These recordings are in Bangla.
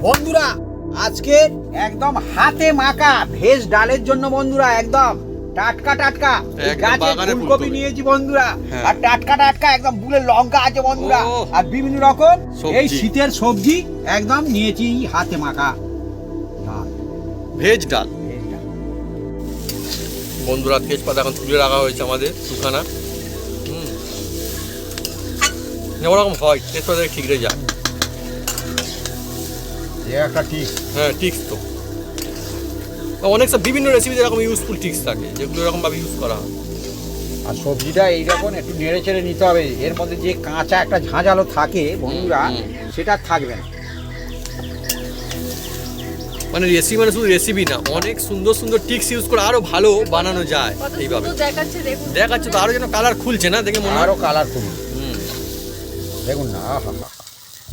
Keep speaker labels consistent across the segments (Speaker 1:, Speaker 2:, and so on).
Speaker 1: বন্ধুরা আজকে একদম হাতে মাখা ভেজ ডালের জন্য বন্ধুরা একদম টাটকা টাটকা গাছের ফুলকপি নিয়েছি বন্ধুরা। আর টাটকা টাটকা একদম বুলের লঙ্কা আছে বন্ধুরা। আর বিভিন্ন রকম এই শীতের সবজি একদম নিয়েছি হাতে মাখা
Speaker 2: ভেজ ডাল। বন্ধুরা তেজপাতা এখন তুলে রাখা হয়েছে আমাদের দুখানা। ওরকম হয় তেজপাতা ঠিক রে যায়
Speaker 1: একটা টিক্স।
Speaker 2: হ্যাঁ টিক্স তো অনেক সব বিভিন্ন রেসিপিতে এরকম ইউজফুল টিক্স থাকে যেগুলো এরকম ভাবে ইউজ করা হয়।
Speaker 1: আর সবজিটা এইরকম একটু নেড়ে চেড়ে নিতে হবে, এর মধ্যে যে কাঁচা একটা ঝাঁঝালো থাকে বন্ধুরা সেটা থাকবে না।
Speaker 2: মানে রেসিপি মানে শুধু রেসিপি না, অনেক সুন্দর সুন্দর টিক্স ইউজ করে আরো ভালো বানানো যায়। এইভাবে দেখাচ্ছে তো আরো যেন কালার খুলছে না, দেখে মনে
Speaker 1: আরো কালার খুলছে। দেখুন না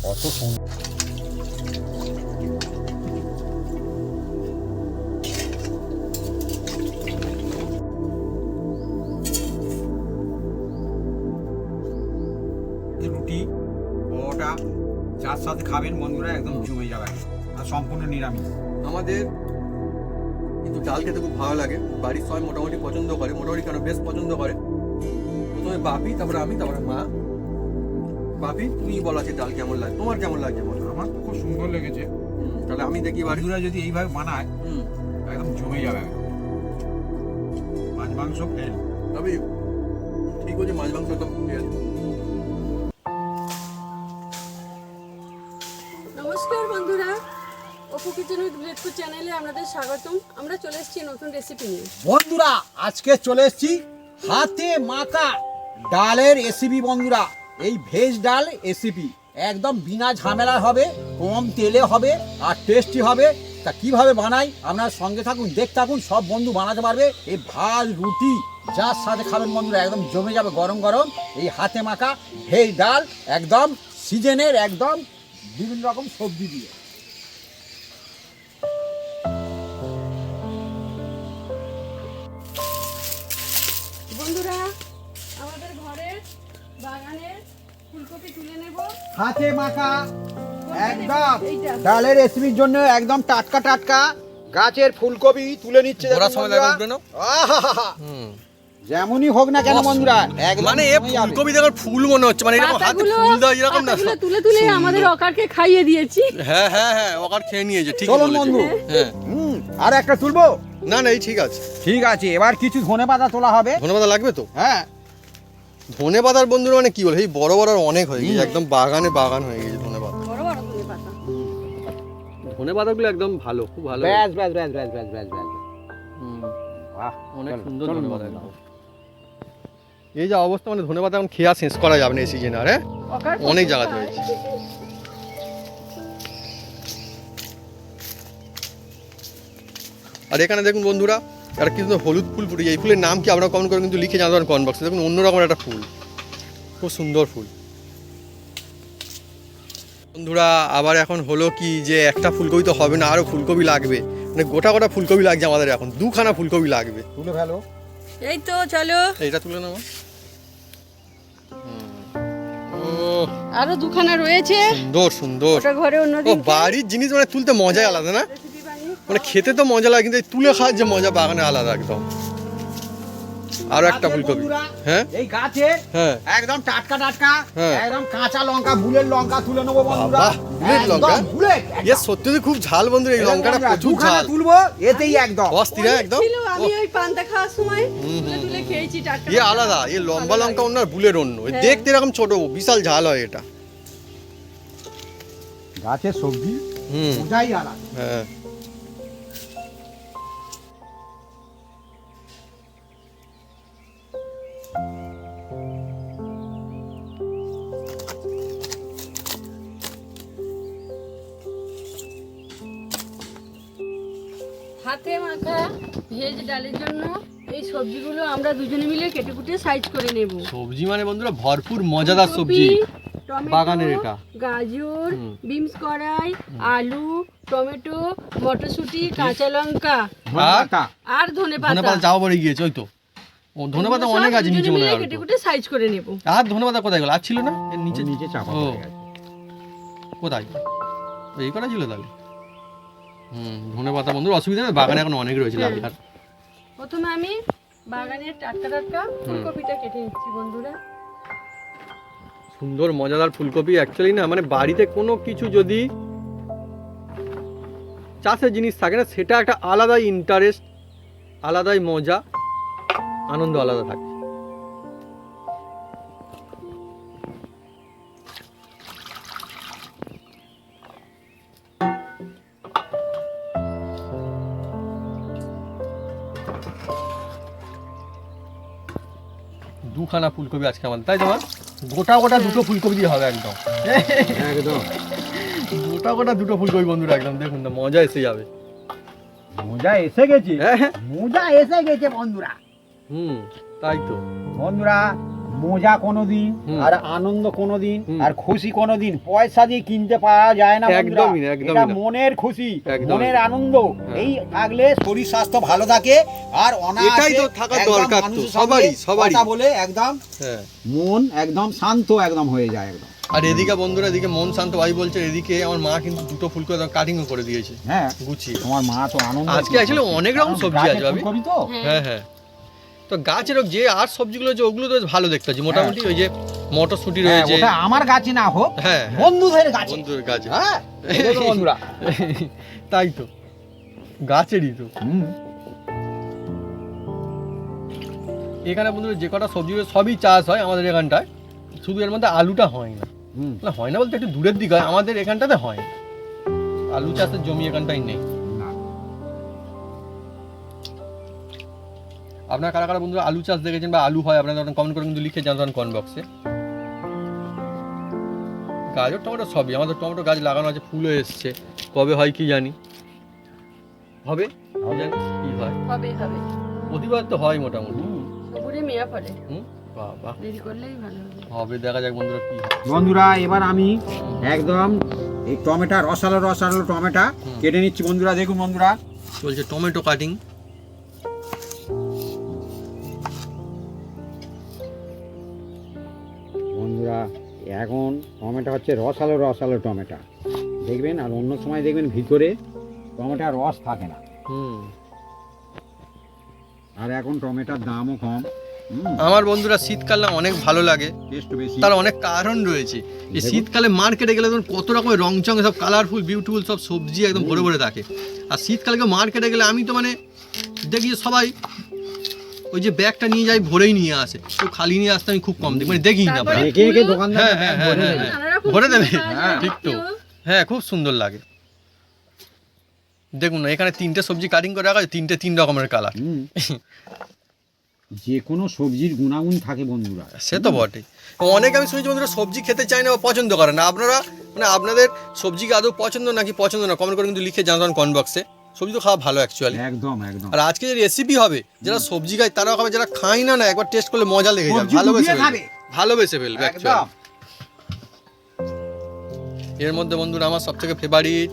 Speaker 1: কত সুন্দর। রুটি ওটা যার সাথে খাবেন বন্ধুরা একদম জমে যাবে আর সম্পূর্ণ নিরামিষ।
Speaker 2: আমাদের কিন্তু ডাল খেতে খুব ভালো লাগে, বাড়ির সবাই মোটামুটি পছন্দ করে, মোটামুটি কেন বেশ পছন্দ করে। প্রথমে বাপি, তারপরে আমি, তারপরে মা। বাপি তুমি বলো যে ডাল কেমন লাগে, তোমার কেমন লাগে?
Speaker 1: আমার তো খুব সুন্দর লেগেছে।
Speaker 2: তাহলে আমি দেখি
Speaker 1: বাড়িরা যদি এইভাবে বানায় একদম জমে যাবে। মাছ মাংস ফেল
Speaker 2: তবে ঠিক বলছি, মাছ মাংস একদম ফেল।
Speaker 3: নমস্কার বন্ধুরা, অপু কিচেন উইথ ব্লেডফুড চ্যানেলে আপনাদের স্বাগতম। আমরা চলে এসেছি নতুন রেসিপি নিয়ে।
Speaker 1: বন্ধুরা আজকে চলে এসেছি হাতে মাখা ডালের রেসিপি বন্ধুরা। এই ভেজ ডাল রেসিপি একদম বিনা ঝামেলা হবে, কম তেলে হবে আর টেস্টি হবে। তা কিভাবে বানাই আপনার সঙ্গে থাকুন, দেখতে থাকুন, সব বন্ধু বানাতে পারবে। এই ভাত রুটি যার সাথে খাবেন বন্ধুরা একদম জমে যাবে গরম গরম এই হাতে মাখা ভেজ ডাল, একদম সিজনের একদম বিভিন্ন রকম সবজি দিয়ে।
Speaker 3: বন্ধুরা আমাদের ঘরের বাগানের ফুলকপি তুলে নেব
Speaker 1: হাতে মাখা একদম ডালের রেসিপির জন্য একদম টাটকা টাটকা গাছের ফুলকপি তুলে নিচ্ছে। যেমনই হোক না কেন বন্ধুরা
Speaker 2: মানে ফুলকপি দেখো ফুল মনে হচ্ছে, মানে এরকম হাতে ফুল দাও এরকম না,
Speaker 3: তুলে তুলে আমাদের অকারকে খাইয়ে দিয়েছি।
Speaker 2: হ্যাঁ হ্যাঁ হ্যাঁ অকার খেয়ে নিয়েছে, ঠিক
Speaker 1: চলুন বন্ধু।
Speaker 2: হ্যাঁ
Speaker 1: আর একটা তুলবো?
Speaker 2: না না এই ঠিক আছে
Speaker 1: ঠিক আছে। এবার কিছু ধনেপাতা তোলা হবে।
Speaker 2: ধনেপাতা লাগবে তো?
Speaker 1: হ্যাঁ
Speaker 2: ধনেপাতার বন্ধুরা মানে কি বলে এই বড় বড় অনেক হয়ে গেছে, একদম বাগানে বাগান হয়ে গেছে ধনেপাতা।
Speaker 3: বড় বড় ধনেপাতা,
Speaker 2: ধনেপাতাগুলো একদম ভালো, খুব ভালো।
Speaker 1: ব্যাস ব্যাস ব্যাস ব্যাস ব্যাস ব্যাস ব্যাস।
Speaker 2: বাহ অনেক সুন্দর ধনেপাতা। এই যে অবস্থা, মানে ধনেপাতা এখন খেয়া শেষ করা যাবে না এই সিজনে। আর অনেক জায়গাতে হয়েছে। আর এখানে দেখুন বন্ধুরা একটা কিন্তু হলুদ ফুল ফুটেছে। এই ফুলের নাম কি আপনারা কমেন্ট করে কিন্তু লিখে জানাতে পারেন কমেন্ট বক্সে। দেখুন অন্যরকম একটা ফুল, খুব সুন্দর ফুল। বন্ধুরা আবার এখন হলো কি যে একটা ফুলকপি তো হবে না, আরও ফুলকপি লাগবে, মানে গোটা গোটা ফুলকপি লাগছে আমাদের, এখন দুখানা ফুলকপি লাগবে।
Speaker 1: তুলে ফেলো।
Speaker 3: এই তো চলো
Speaker 2: এইটা তুলে নেবো।
Speaker 3: আরো দুখানা রয়েছে,
Speaker 2: সুন্দর সুন্দর।
Speaker 3: ওটা ঘরে অন্যদিন
Speaker 2: বাড়ির জিনিস মানে তুলতে মজাই আলাদা না, মানে খেতে তো মজা লাগে কিন্তু তুলে খাওয়ার যে মজা বাগানে আলাদা একদম। আরো একটা ফুলকপি। হ্যাঁ
Speaker 1: এই গাছে
Speaker 2: হ্যাঁ
Speaker 1: একদম টাটকা টাটকা একদম কাঁচা লঙ্কা, বুলের লঙ্কা তুলে নেবো বন্ধুরা।
Speaker 2: বুলেট লঙ্কা,
Speaker 1: বুলেট
Speaker 2: সত্যি খুব ঝাল বন্ধুরা, এই লঙ্কাটা প্রচুর ঝাল।
Speaker 1: তুলবো এতেই একদম
Speaker 2: অস্থির একদম।
Speaker 3: আমি ওই পান্তা খাওয়ার সময় তুলে তুলে খেয়েছি টাটকা।
Speaker 2: এ আলাদা, এ লম্বা লঙ্কা অন্য আর বুলের অন্য। দেখতে এরকম ছোট, বিশাল ঝাল হয় এটা।
Speaker 1: গাছের সবজি মজাই আলাদা।
Speaker 2: হ্যাঁ
Speaker 3: হাতে মাখা ভেজ ডালের জন্য এই সবজিগুলো আমরা দুজনে মিলে কেটে কুটে সাইজ করে নেব।
Speaker 2: সবজি মানে বন্ধুরা ভরপুর মজাদার সবজি বাগানের। এটা
Speaker 3: গাজর, বিনস কড়াই, আলু, টমেটো, মটরশুঁটি, কাঁচা লঙ্কা আর ধনেপাতা
Speaker 2: যাওয়া পড়ে গিয়েছে। ওই তো ও ধনেপাতা অনেক আছে নিচে মনে হয়।
Speaker 3: কেটে কুটে সাইজ করে নেব।
Speaker 2: আর ধনেপাতা কোথায় গেল? আর ছিল না এর নিচে?
Speaker 1: নিচে চাপা
Speaker 2: ও কোথায়? এই করা ছিল তাহলে। ধনে পাতা বন্ধুরা অসুবিধা নেই, বাগানে এখন অনেক রয়েছে লাল শাক।
Speaker 3: প্রথমে আমি বাগানের টাটকা টাটকা ফুলকপিটা কেটে নিচ্ছি বন্ধুরা।
Speaker 2: সুন্দর মজাদার ফুলকপি অ্যাকচুয়ালি না, মানে বাড়িতে কোনো কিছু যদি চাষের জিনিস থাকে না, সেটা একটা আলাদাই ইন্টারেস্ট, আলাদাই মজা, আনন্দ আলাদা থাকে। দুখানা ফুলকপি আজকে আমাদের, তাই তোমার গোটা গোটা দুটো ফুলকপি দিয়ে হবে একদম
Speaker 1: একদম
Speaker 2: গোটা গোটা দুটো ফুলকপি বন্ধুরা, একদম দেখুন না, মজা এসে যাবে।
Speaker 1: মজা এসে গেছে,
Speaker 2: হ্যাঁ হ্যাঁ,
Speaker 1: মজা এসে গেছে বন্ধুরা।
Speaker 2: তাই তো
Speaker 1: বন্ধুরা মজা কোনোদিন আর আনন্দ কোনোদিন আর খুশি কোনোদিন পয়সা দিয়ে কিনতে পাওয়া যায় না বন্ধুরা।
Speaker 2: একদমই না, একদমই
Speaker 1: এটা
Speaker 2: না।
Speaker 1: মনের খুশি,
Speaker 2: একদমই।
Speaker 1: মনের আনন্দ।
Speaker 2: হ্যাঁ।
Speaker 1: এই থাকলে শরীর স্বাস্থ্য ভালো থাকে আর অনায়াসে
Speaker 2: এটাই তো থাকা
Speaker 1: একদম
Speaker 2: দরকার তো,
Speaker 1: মানুষের
Speaker 2: সবারই,
Speaker 1: সঙ্গে
Speaker 2: সবারই।
Speaker 1: কথা বলে একদম
Speaker 2: হ্যাঁ।
Speaker 1: মন একদম শান্ত একদম হয়ে যায় একদম।
Speaker 2: আর এদিকে বন্ধুরা, এদিকে মন শান্ত ভাই বলছে, এদিকে আমার মা কিন্তু দুটো ফুলকপি কাটিংও করে দিয়েছে
Speaker 1: হ্যাঁ,
Speaker 2: গুছিয়ে।
Speaker 1: তোমার মা তো আনন্দ।
Speaker 2: আজকে অ্যাকচুয়ালি অনেক রকম সবজি আছে ভাবি।
Speaker 1: ফুলকপি তো
Speaker 2: হ্যাঁ হ্যাঁ, তো গাছের যে আর সবজিগুলো যে ওগুলো তো বেশ ভালো দেখতে আছে মোটামুটি। ওই যে মটরশুঁটি
Speaker 1: হ্যাঁ,
Speaker 2: রয়েছে,
Speaker 1: ওটা আমার গাছে না হোক,
Speaker 2: হ্যাঁ হ্যাঁ,
Speaker 1: বন্ধুদের গাছে।
Speaker 2: বন্ধুর গাছে,
Speaker 1: হ্যাঁ এই দেখো বন্ধুরা।
Speaker 2: তাই তো গাছেরই তো। এখানে বন্ধুরা যে কটা সবজি সবই চাষ হয় আমাদের এখানটায়, শুধু এর মধ্যে আলুটা হয় না। না হয় না বলতে একটু দূরের দিকে হয়, আমাদের এখানটাতে হয় না। আলু চাষের জমি এখানটাই নেই। আপনারা কারা কারা বন্ধুরা আলু চাষ দেখেছেন বা আলু হয় আপনারা কমেন্ট করে কিন্তু লিখে জানান কমেন্ট বক্সে। গাজর টমেটো সবই, আমাদের টমেটো গাছ লাগানো আছে, ফুলও এসছে, কবে হয় কি জানি, হবে জানি কি হয়,
Speaker 3: হবে হবে,
Speaker 2: প্রতিবার তো হয় মোটামুটি।
Speaker 3: সবুরে মেয়া পড়ে,
Speaker 2: বাবা
Speaker 3: দেরি করলেই ভালো হবে।
Speaker 2: হবে, দেখা যাক বন্ধুরা কি হয়।
Speaker 1: বন্ধুরা এবার আমি একদম এই টমেটো রসালো রসালো টমেটো কেটে নিচ্ছি বন্ধুরা। দেখুন বন্ধুরা
Speaker 2: চলছে টমেটো কাটিং।
Speaker 1: বন্ধুরা এখন টমেটো হচ্ছে রসালো রসালো টমেটো দেখবেন, আর অন্য সময় দেখবেন ভিতরে টমেটোর রস থাকে না। আর এখন টমেটোর দামও কম।
Speaker 2: আমার বন্ধুরা শীতকাল না অনেক ভালো লাগে,
Speaker 1: টেস্ট বেশি।
Speaker 2: তার অনেক কারণ রয়েছে। এই শীতকালে মার্কেটে গেলে ধরুন কত রকমের রং চং সব কালারফুল বিউটিফুল সব সবজি একদম ভরে ভরে থাকে। আর শীতকালে মার্কেটে গেলে আমি তো মানে দেখি যে সবাই ওই যে ব্যাগটা নিয়ে যায় ভরেই নিয়ে আসে, তো খালি নিয়ে আসতে আমি খুব কম দেখি, মানে দেখি না প্রায়।
Speaker 1: রেখে রেখে দোকানদার
Speaker 2: হ্যাঁ হ্যাঁ হ্যাঁ হ্যাঁ হ্যাঁ, ভরে দেবে, ঠিক তো। হ্যাঁ খুব সুন্দর লাগে। দেখুন না এখানে তিনটে সবজি কাটিং করে রাখা আছে, তিন রকমের কালার।
Speaker 1: যে কোনো সবজির গুণাগুণ থাকে বন্ধুরা,
Speaker 2: সে তো বটে। অনেক আমি শুনেছি বন্ধুরা সবজি খেতে চায় না বা পছন্দ করে না। আপনারা মানে আপনাদের সবজি আদৌ পছন্দ নাকি পছন্দ না কমেন্ট করে কিন্তু লিখে জানান কমেন্ট বক্সে। সবজি তো খাওয়া ভালো অ্যাকচুয়ালি
Speaker 1: একদম একদম।
Speaker 2: আর আজকে যে রেসিপি হবে, যারা সবজি খায় তারাও খাবে, যারা খায় না না একবার টেস্ট করলে মজা লেগে যাবে,
Speaker 1: সবজি
Speaker 2: ভালোবেসে
Speaker 1: ডুবিয়ে
Speaker 2: ফেলবে, ভালোবেসে ফেলবে
Speaker 1: একদম।
Speaker 2: অ্যাকচুয়ালি। এর মধ্যে বন্ধুরা আমার সব থেকে ফেভারিট,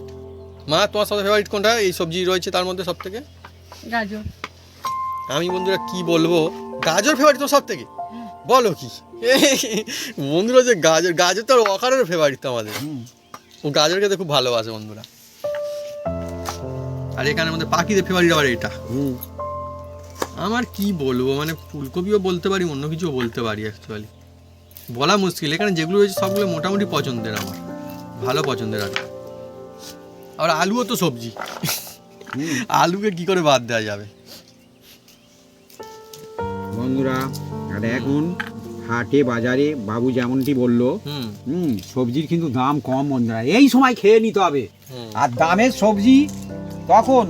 Speaker 2: মা তোমার সব ফেভারিট কোনটা এই সবজি রয়েছে তার মধ্যে সব থেকে?
Speaker 3: গাজর।
Speaker 2: আমি বন্ধুরা কি বলবো, গাজর ফেভারিট তো সব থেকে, বলো কি বন্ধুরা, যে গাজর তো অকারের ফেভারিট তো আমাদের, ও গাজর খেতে খুব ভালোবাসে বন্ধুরা। আর এখানে আমাদের পাখিদের ফেভারিট আবার এটা। আমার কি বলবো, মানে ফুলকপিও বলতে পারি, অন্য কিছুও বলতে পারি, অ্যাকচুয়ালি বলা মুশকিল। এখানে যেগুলো রয়েছে সবগুলো মোটামুটি পছন্দের, আমার ভালো পছন্দের। আর আলুও তো সবজি, আলুকে কি করে বাদ দেওয়া যাবে
Speaker 1: বন্ধুরা। আর এখন হাটে বাজারে বাবু যেমনটি বললো, সবজির কিন্তু দাম কম বন্ধুরা, এই সময় খেয়ে নিতে হবে। আর দামের সবজি তখন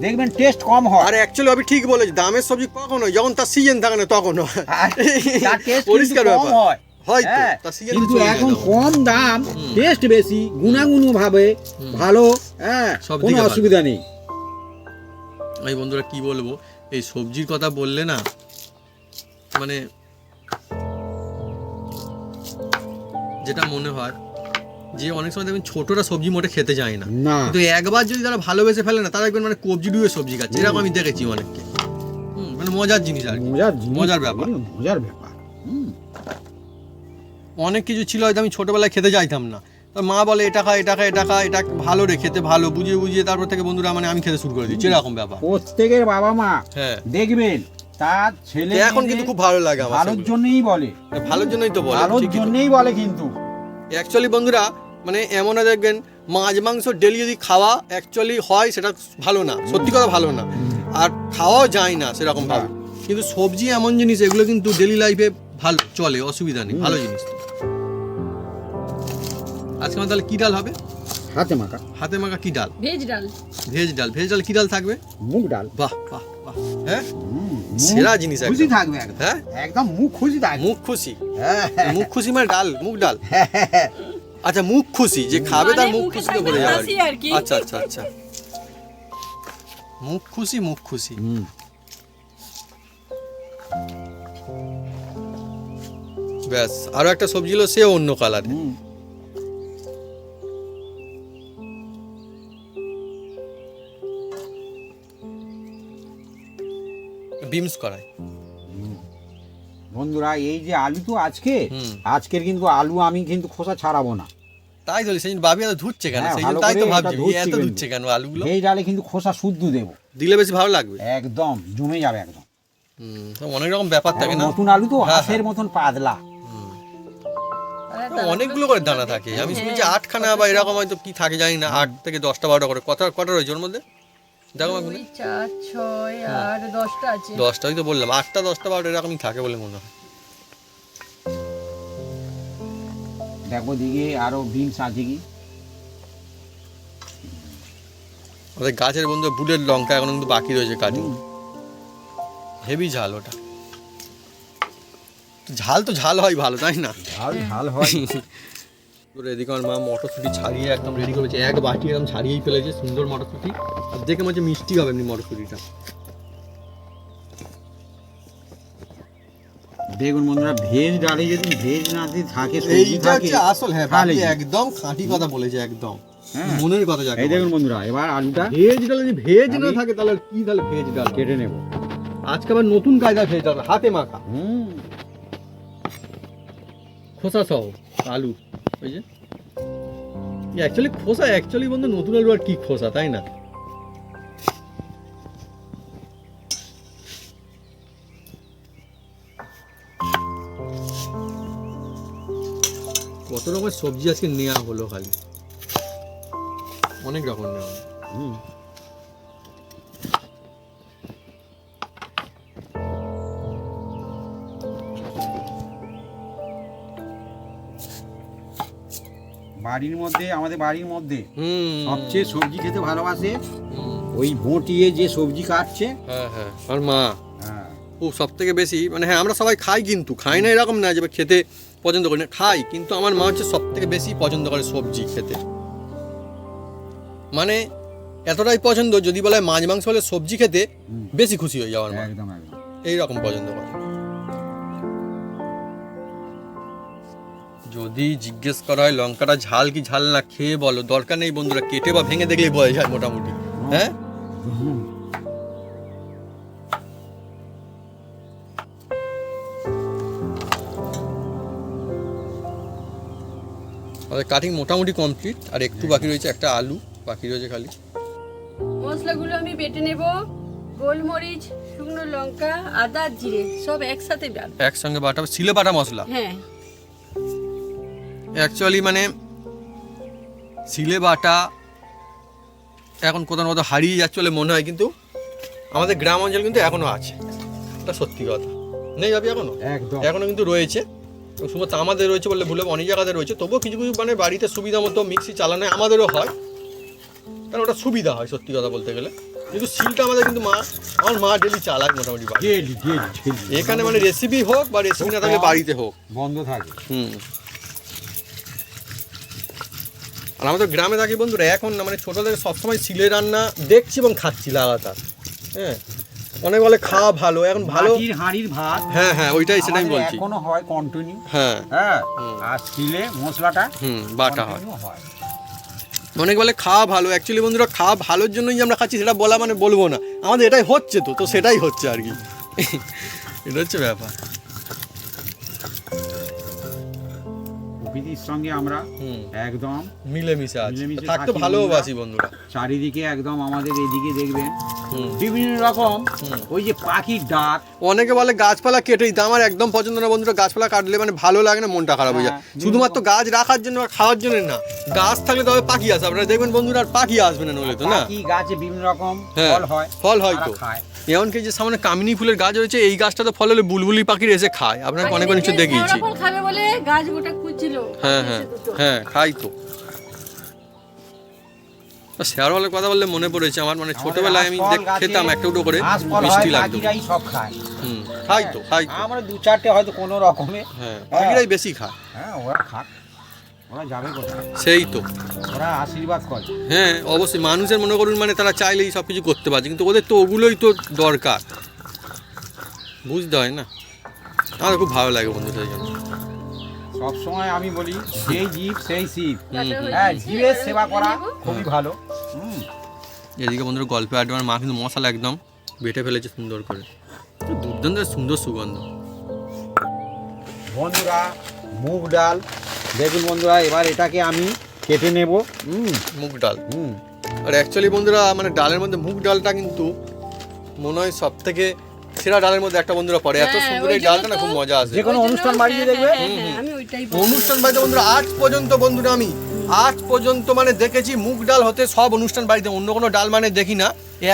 Speaker 1: দেখবেন টেস্ট কম হয়।
Speaker 2: আর অ্যাকচুয়ালি আমি ঠিক বলেছি, দামের সবজি কখন হয়, যখন তার সিজন থাকে না তখন হয়,
Speaker 1: আর তার taste
Speaker 2: পরিষ্কার
Speaker 1: কিন্তু কম
Speaker 2: ব্যাপার।
Speaker 1: হয়।
Speaker 2: হয়তো
Speaker 1: হ্যাঁ,
Speaker 2: তার season
Speaker 1: কিন্তু
Speaker 2: চলে যায়
Speaker 1: এখন
Speaker 2: তখন।
Speaker 1: কম দাম, টেস্ট বেশি, গুণাগুণ ভাবে ভালো, হ্যাঁ
Speaker 2: সব
Speaker 1: কোনো
Speaker 2: দিকে ভালো।
Speaker 1: অসুবিধা নেই।
Speaker 2: এই বন্ধুরা কি বলবো, এই সবজির কথা বললে না মানে যেটা মনে হয় যে অনেক সময় দেখবেন ছোটরা সবজি মোটে খেতে যায় না,
Speaker 1: না
Speaker 2: কিন্তু একবার যদি তারা ভালোবেসে ফেলে না, তারা দেখবেন মানে কবজি ডুবে সবজি খাচ্ছে, এরকম আমি দেখেছি অনেককে। মানে মজার জিনিস আর কি,
Speaker 1: মজার জিনিস,
Speaker 2: মজার ব্যাপার।
Speaker 1: মজার ব্যাপার।
Speaker 2: অনেক কিছু ছিল হয়তো আমি ছোটবেলায় খেতে চাইতাম না, তো ওর মা বলে এটা খা এটা খা এটা খা, এটা ভালো রে, খেতে ভালো, বুঝিয়ে বুঝিয়ে তারপর থেকে বন্ধুরা মানে আমি খেতে শুরু করে দিচ্ছি, এরকম ব্যাপার।
Speaker 1: প্রত্যেকের বাবা মা
Speaker 2: হ্যাঁ
Speaker 1: দেখবেন তার ছেলে
Speaker 2: এখন কিন্তু খুব ভালো লাগে আমার,
Speaker 1: ভালোর জন্যই বলে,
Speaker 2: ভালোর জন্যই তো বলে,
Speaker 1: ভালোর জন্যই বলে। কিন্তু
Speaker 2: অ্যাকচুয়ালি বন্ধুরা মানে এমন দেখবেন মাছ মাংস ডেলি যদি খাওয়া অ্যাকচুয়ালি হয় সেটা ভালো না, সত্যি কথা ভালো না, আর খাওয়াও যায় না সেরকম ভাবে। কিন্তু সবজি এমন জিনিস, এগুলো কিন্তু ডেলি লাইফে ভালো চলে, অসুবিধা নেই, ভালো জিনিস। আজকে আমার তাহলে কি ডাল হবে?
Speaker 1: হাতে মাখা।
Speaker 2: হাতে মাখা কি ডাল?
Speaker 3: ভেজ ডাল।
Speaker 2: ভেজ ডাল। ভেজ ডাল কি ডাল থাকবে?
Speaker 1: মুগ ডাল।
Speaker 2: বাহ বাহ বাহ, হ্যাঁ সেরা জিনিস,
Speaker 1: খুশি থাকবে একদম।
Speaker 2: হ্যাঁ
Speaker 1: একদম মুখ খুশি থাকবে।
Speaker 2: মুখ খুশি।
Speaker 1: হ্যাঁ
Speaker 2: মুখ খুশি মানে ডাল, মুগ ডাল। আচ্ছা মুখ খুশি, যে খাবে তার মুখ খুশিতে ভরে যাবে
Speaker 3: আর কি।
Speaker 2: আচ্ছা আচ্ছা আচ্ছা, মুখ খুশি, মুখ খুশি। ব্যাস, আরো একটা সবজি হলো সে অন্য কালারে। বিমস করায়।
Speaker 1: বন্ধুরা এই যে আলু তো
Speaker 2: হুম।
Speaker 1: আজকের কিন্তু আলু আমি কিন্তু খোসা ছাড়াবো না।
Speaker 2: তাই তো সেই ভাবি এত ধুচ্ছে কেন?
Speaker 1: হ্যাঁ,
Speaker 2: সেই
Speaker 1: ভালো
Speaker 2: তাই তো
Speaker 1: করে
Speaker 2: ভাবছি
Speaker 1: এটা
Speaker 2: এত
Speaker 1: ধুচ্ছি
Speaker 2: ধুচ্ছে কেন আলুগুলো?
Speaker 1: এই ডালে কিন্তু খোসা শুদ্ধ দেবো,
Speaker 2: দিলে বেশি ভালো লাগবে।
Speaker 1: একদম জমে যাবে একদম।
Speaker 2: তো অনেক রকম ব্যাপার থাকে না,
Speaker 1: নতুন আলু তো
Speaker 2: হ্যাঁ,
Speaker 1: হাঁসের মতন পাতলা।
Speaker 2: অনেকগুলো করে দানা থাকে। আমি শুনেছি 8খানা বা এরকম হয়তো কি থাকে জানি না, 8 থেকে 10টা 12টা করে। কটা রয়েছে ওর মধ্যে? দেখো মাগুনে
Speaker 3: 2 4 6 আর 10টা আছে।
Speaker 2: 10টাই তো বললাম, 8টা 10টা 12টা এরকমই থাকে বলে মনে হয়।
Speaker 1: দেখো দিকে আরো বিনস আছে কি?
Speaker 2: আমাদের গাছের বন্ধু বুলেট লঙ্কা এখন কিন্তু বাকি রয়েছে কাটিং। হেভি ঝাল ওটা। ঝাল তো ঝাল হয় ভালো, তাই না?
Speaker 1: ঝাল ঝাল হয়।
Speaker 2: তোর এদিকে আমার মা মটরশুঁটি ছাড়িয়ে একদম রেডি করেছে, এক বাটি একদম ছাড়িয়েই ফেলেছে, সুন্দর মটরশুঁটি। আর দেখে মনে হচ্ছে মিষ্টি হবে এমনি মটরশুঁটিটা।
Speaker 1: দেখুন বন্ধুরা, ভেজ ডালে যদি ভেজ না দিয়ে থাকে, সবজি
Speaker 2: এইটা
Speaker 1: থাকে,
Speaker 2: হচ্ছে আসল। হ্যাঁ
Speaker 1: তাহলে
Speaker 2: বাকি
Speaker 1: কি?
Speaker 2: একদম খাঁটি কথা বলেছে, একদম
Speaker 1: হ্যাঁ।
Speaker 2: মনের কথা যাকে
Speaker 1: এই
Speaker 2: বলে।
Speaker 1: দেখুন বন্ধুরা, এবার আলুটা
Speaker 2: ভেজ ডাল যদি ভেজ না
Speaker 1: আমি-
Speaker 2: থাকে তাহলে কি, তাহলে ভেজ ডাল
Speaker 1: কেটে নেব।
Speaker 2: আজকে আবার নতুন কায়দা ভেজ ডাল, হাতে মাখা খোসা সহ আলু। ওই যে অ্যাকচুয়ালি খোসা, অ্যাকচুয়ালি বন্ধু নতুন আলু আর কি খোসা, তাই না? কত রকমের সবজি আজকে নেওয়া হলো, খালি অনেক রকম নেওয়া হলো।
Speaker 1: বাড়ির মধ্যে, আমাদের বাড়ির মধ্যে
Speaker 2: হুম
Speaker 1: সবচেয়ে সবজি খেতে ভালোবাসে
Speaker 2: হুম,
Speaker 1: ওই বটিয়ে যে সবজি কাটছে।
Speaker 2: হ্যাঁ হ্যাঁ, আর মা
Speaker 1: হ্যাঁ,
Speaker 2: ও সব থেকে বেশি মানে, হ্যাঁ আমরা সবাই খাই, কিন্তু খাই না এরকম না যে খেতে পছন্দ করি না, খাই, কিন্তু আমার মা হচ্ছে সব থেকে বেশি পছন্দ করে সবজি খেতে। মানে এতটাই পছন্দ, যদি বলে মাছ মাংস হলে সবজি খেতে বেশি খুশি হয়ে যাওয়ার মা,
Speaker 1: একদম একদম।
Speaker 2: এইরকম পছন্দ করে। যদি জিজ্ঞেস করা হয় লঙ্কাটা ঝাল কি ঝাল না, খেয়ে বলো, দরকার নেই বন্ধুরা, কেটে বা ভেঙে দেখলেই বোঝা যায় মোটামুটি। হ্যাঁ আমাদের কাটিং মোটামুটি কমপ্লিট, আর একটু বাকি রয়েছে, একটা আলু বাকি রয়েছে খালি।
Speaker 3: মশলাগুলো আমি বেটে নেব। গোলমরিচ, শুকনো লঙ্কা, আদা, জিরে সব একসাথে বাটবো।
Speaker 2: একসঙ্গে বাটা, সিলে বাটা মশলা।
Speaker 3: হ্যাঁ,
Speaker 2: অ্যাকচুয়ালি মানে সিলে বাটা এখন কোথাও না কোথাও হারিয়ে যাচ্ছে বলে মনে হয়, কিন্তু আমাদের গ্রাম অঞ্চল কিন্তু এখনো আছে, এটা সত্যি কথা। নেই ভাবি এখনো?
Speaker 1: একদম।
Speaker 2: এখনো কিন্তু রয়েছে, শুধুমাত্র আমাদের রয়েছে বললে ভুলে, অনেক জায়গাতে রয়েছে। তবুও কিছু কিছু মানে বাড়িতে সুবিধা মতো মিক্সি চালানো আমাদেরও হয়, কারণ ওটা সুবিধা হয় সত্যি কথা বলতে গেলে। কিন্তু সিলটা আমাদের কিন্তু আমার মা ডেলি চালায় মোটামুটি বাড়ি।
Speaker 1: ডেলি ডেলি
Speaker 2: এখানে মানে রেসিপি হোক বা রেসিপি না থাকলে বাড়িতে হোক
Speaker 1: বন্ধ থাকে।
Speaker 2: আর আমাদের গ্রামে থাকি বন্ধুরা, এখন না মানে ছোটো থেকে সবসময় সিলে রান্না দেখছি এবং খাচ্ছি লাগাতার। হ্যাঁ অনেক বলে খাওয়া ভালো, এখন ভালো।
Speaker 1: মাটির হাঁড়ির ভাত।
Speaker 2: হ্যাঁ হ্যাঁ, ওইটাই সেটাই
Speaker 1: আমাদের
Speaker 2: বলছি।
Speaker 1: এখনো হয় কন্টিনিউ।
Speaker 2: হ্যাঁ
Speaker 1: হ্যাঁ,
Speaker 2: হুম।
Speaker 1: আর সিলে মশলাটা
Speaker 2: বাটা হয়।
Speaker 1: continue হয়।
Speaker 2: অনেক বলে খাওয়া ভালো, অ্যাকচুয়ালি বন্ধুরা খাওয়া ভালোর জন্যই যে আমরা খাচ্ছি সেটা বলা মানে বলবো না, আমাদের এটাই হচ্ছে, তো সেটাই হচ্ছে আর কি। এটা হচ্ছে ব্যাপার।
Speaker 1: প্রকৃতির সঙ্গে আমরা
Speaker 2: হুম
Speaker 1: একদম
Speaker 2: মিলেমিশে আছি,
Speaker 1: মিলেমিশে
Speaker 2: থাকতে
Speaker 1: থাকি
Speaker 2: ভালোবাসি বন্ধুরা।
Speaker 1: চারিদিকে একদম আমাদের এদিকে দেখবেন
Speaker 2: হুম
Speaker 1: বিভিন্ন রকম
Speaker 2: হুম।
Speaker 1: ওই যে পাখির ডাক।
Speaker 2: অনেকে বলে গাছপালা কেটে দিতে, আমার একদম পছন্দ না বন্ধুরা। গাছপালা কাটলে মানে ভালো লাগে না, মনটা খারাপ হয়ে যায়।
Speaker 1: হ্যাঁ,
Speaker 2: শুধুমাত্র গাছ রাখার জন্য আর খাওয়ার জন্য না, গাছ থাকলে তবে পাখি আসে। আপনারা দেখবেন বন্ধুরা, আর পাখি আসবে না নইলে তো না।
Speaker 1: পাখি গাছে বিভিন্ন রকম
Speaker 2: হ্যাঁ,
Speaker 1: ফল হয়,
Speaker 2: ফল হয়
Speaker 1: তারা
Speaker 2: তো।
Speaker 1: খায়।
Speaker 2: এমনকি যে সামনে কামিনী ফুলের গাছ রয়েছে, এই গাছটা তো ফল হলে বুলবুলি পাখির এসে খায়। আপনাকে অনেক কিছু দেখিয়েছি।
Speaker 3: ফল খাবে বলে গাছ গোটা খুঁজছিল।
Speaker 2: হ্যাঁ হ্যাঁ হ্যাঁ, খাই তো। শেয়ারওয়ালার কথা বললে মনে পড়েছে আমার, মানে ছোটবেলায় আমি খেতাম একটা দুটো করে,
Speaker 1: ঘাস ফল হয়,
Speaker 2: মিষ্টি লাগতো।
Speaker 1: পাখিরাই সব খায়।
Speaker 2: হুম, খাই তো খাই তো।
Speaker 1: আমরা দু চারটে হয়তো কোনো রকমে,
Speaker 2: হ্যাঁ, পাখিরাই বেশি খায়।
Speaker 1: হ্যাঁ ওরা খাক, ওরা যাবে কোথায়,
Speaker 2: সেই তো।
Speaker 1: ওরা আশীর্বাদ করে।
Speaker 2: হ্যাঁ অবশ্যই, মানুষের মনে করুন মানে তারা চাইলেই সব কিছু করতে পারছে, কিন্তু ওদের তো ওগুলোই তো দরকার, বুঝতে হয় না। আমার খুব ভালো লাগে বন্ধুদের জন্য।
Speaker 1: সবসময় আমি বলি যেই জীব সেই শিব।
Speaker 3: কাটা হয়ে
Speaker 1: হ্যাঁ,
Speaker 3: গেছে,
Speaker 1: জীবের সেবা করা
Speaker 3: নেবো।
Speaker 1: খুবই ভালো।
Speaker 2: এদিকে বন্ধুরা গল্পে আড্ডা, আমার মা কিন্তু মশলা একদম বেটে ফেলেছে সুন্দর করে, দুর্দান্ত সুন্দর সুগন্ধ।
Speaker 1: বন্ধুরা মুগ ডাল দেখুন বন্ধুরা, এবার এটাকে আমি কেটে নেব।
Speaker 2: মুগ ডাল। আর অ্যাকচুয়ালি বন্ধুরা মানে ডালের মধ্যে মুগ ডালটা কিন্তু মনে হয় সব থেকে সেরা ডালের মধ্যে একটা বন্ধুরা পড়ে। এত
Speaker 3: হ্যাঁ,
Speaker 2: সুন্দর
Speaker 3: ওই
Speaker 2: এই ডালটা
Speaker 3: জন্য
Speaker 2: না,
Speaker 3: তো-
Speaker 2: খুব মজা আসে।
Speaker 1: যে কোনো অনুষ্ঠান বাড়িতে দেখবে,
Speaker 3: আমি ওইটাই
Speaker 2: অনুষ্ঠান বাড়িতে বন্ধুরা আজ পর্যন্ত বন্ধুরা আমি আজ পর্যন্ত মানে দেখেছি মুগ ডাল হতে সব অনুষ্ঠান বাড়িতে, অন্য কোনো ডাল মানে দেখি না।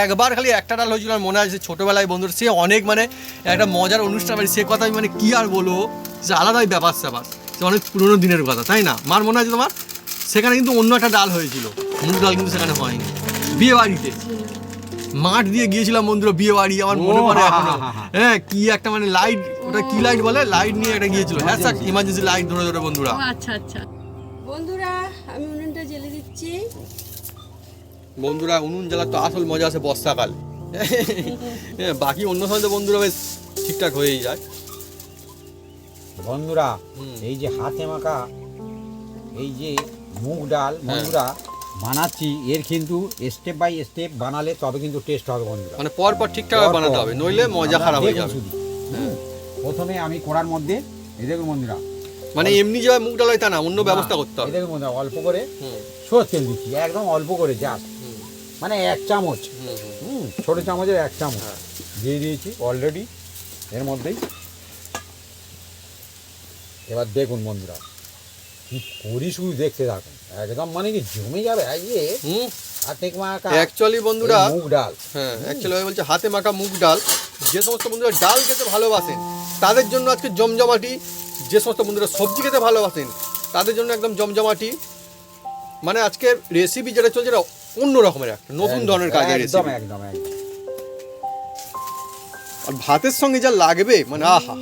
Speaker 2: একবার খালি একটা ডাল হয়েছিল, আমার মনে আছে ছোটোবেলায় বন্ধুরা, সে অনেক মানে একটা মজার অনুষ্ঠান বাড়ি, সে কথা আমি মানে কী আর বলবো, যে আলাদাই ব্যাপার স্যাপার, সে অনেক পুরোনো দিনের কথা, তাই না? মার মনে আছে তোমার? সেখানে কিন্তু অন্য একটা ডাল হয়েছিল, মুগ ডাল কিন্তু সেখানে হয়নি। বিয়ে বাড়িতে মাঠ দিয়ে গিয়েছিলাম বন্ধুরা, বিয়ে বাড়ি আমার মনে পড়ে এখনো। হ্যাঁ, কি একটা মানে লাইট, ওটা কি লাইট বলে, লাইট নিয়ে একটা গিয়েছিল। হ্যাঁ স্যার, ইমার্জেন্সি লাইট ধরে ধরে বন্ধুরা।
Speaker 3: আচ্ছা আচ্ছা বন্ধুরা, আমি উনুনটা জ্বেলে দিচ্ছি।
Speaker 2: বন্ধুরা উনুন জ্বালার তো আসল মজা আছে বর্ষাকাল। হ্যাঁ, বাকি অন্য সময় তো বন্ধুরা বেশ ঠিকঠাক হয়েই যায়।
Speaker 1: বন্ধুরা
Speaker 2: হুম।
Speaker 1: এই যে হাতে মাখা এই যে মুগ ডাল বন্ধুরা বানাচ্ছি, এর কিন্তু স্টেপ বাই স্টেপ বানালে তবে কিন্তু টেস্ট হবে বন্ধুরা।
Speaker 2: মানে পর পর ঠিকঠাক বানাতে হবে, নইলে মজা খারাপ হয়ে যাবে।
Speaker 1: প্রথমে আমি কড়ার মধ্যে এই দেখুন বন্ধুরা,
Speaker 2: মানে এমনি যেভাবে মুগ ডাল হয় তা না, অন্য ব্যবস্থা করতে
Speaker 1: এই
Speaker 2: হবে।
Speaker 1: দেখুন বন্ধুরা, অল্প করে
Speaker 2: হুম,
Speaker 1: সরষের তেল দিচ্ছি, একদম অল্প করে, জাস্ট
Speaker 2: হুম,
Speaker 1: মানে 1 চামচ,
Speaker 2: হুম, হুম।
Speaker 1: ছোটো চামচের 1 চামচ
Speaker 2: হ্যাঁ।
Speaker 1: দিয়ে দিয়েছি অলরেডি এর মধ্যেই। এবার দেখুন বন্ধুরা কি করি, শুধু দেখতে থাকুন, একদম মানে কি জমে যাবে। এই যে
Speaker 2: হুম,
Speaker 1: হাতে মাখা
Speaker 2: অ্যাকচুয়ালি বন্ধুরা,
Speaker 1: এই মুগ ডাল,
Speaker 2: হ্যাঁ অ্যাকচুয়ালি বলছে হাতে মাখা মুগ ডাল, যে সমস্ত বন্ধুরা ডাল খেতে ভালোবাসেন তাদের জন্য আজকে জমজমাটি, যে সমস্ত বন্ধুরা সবজি খেতে ভালোবাসেন তাদের জন্য একদম জমজমাটি। মানে আজকে রেসিপি যেটা চলছে এটা অন্য রকমের একটা নতুন ধরনের কাজের
Speaker 1: একদম
Speaker 2: রেসিপি।
Speaker 1: একদম একদম।
Speaker 2: আর ভাতের সঙ্গে যা লাগবে মানে আহা।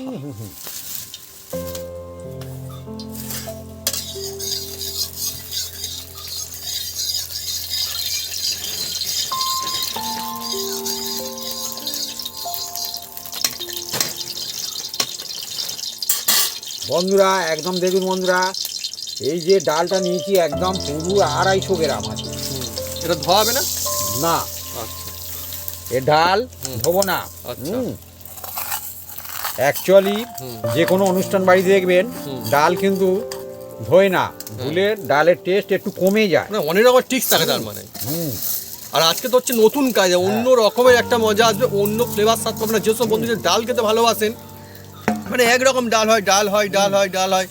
Speaker 1: বন্ধুরা একদম দেখুন বন্ধুরা, এই যে ডালটা নিয়েছি একদম পুরো 250 গ্রাম আছে।
Speaker 2: এটা ধোয়া হবে না?
Speaker 1: না,
Speaker 2: আচ্ছা
Speaker 1: এ ডাল
Speaker 2: হুম।
Speaker 1: ধোবো না।
Speaker 2: আচ্ছা।
Speaker 1: অ্যাকচুয়ালি
Speaker 2: হুম।
Speaker 1: যে কোনো অনুষ্ঠান বাড়িতে দেখবেন
Speaker 2: হুম।
Speaker 1: ডাল কিন্তু ধোয় না, ধুলে ডালের টেস্ট একটু কমে যায়।
Speaker 2: মানে অনেক রকম টিক্স থাকে তার মানে।
Speaker 1: হুম।
Speaker 2: আর আজকে তো হচ্ছে নতুন কাজ, অন্য রকমের একটা মজা আসবে, অন্য ফ্লেভার স্বাদ পাবে না। যেসব বন্ধুদের ডাল খেতে ভালোবাসেন, মানে একরকম ডাল হয় ডাল হয় ডাল হয় ডাল হয়,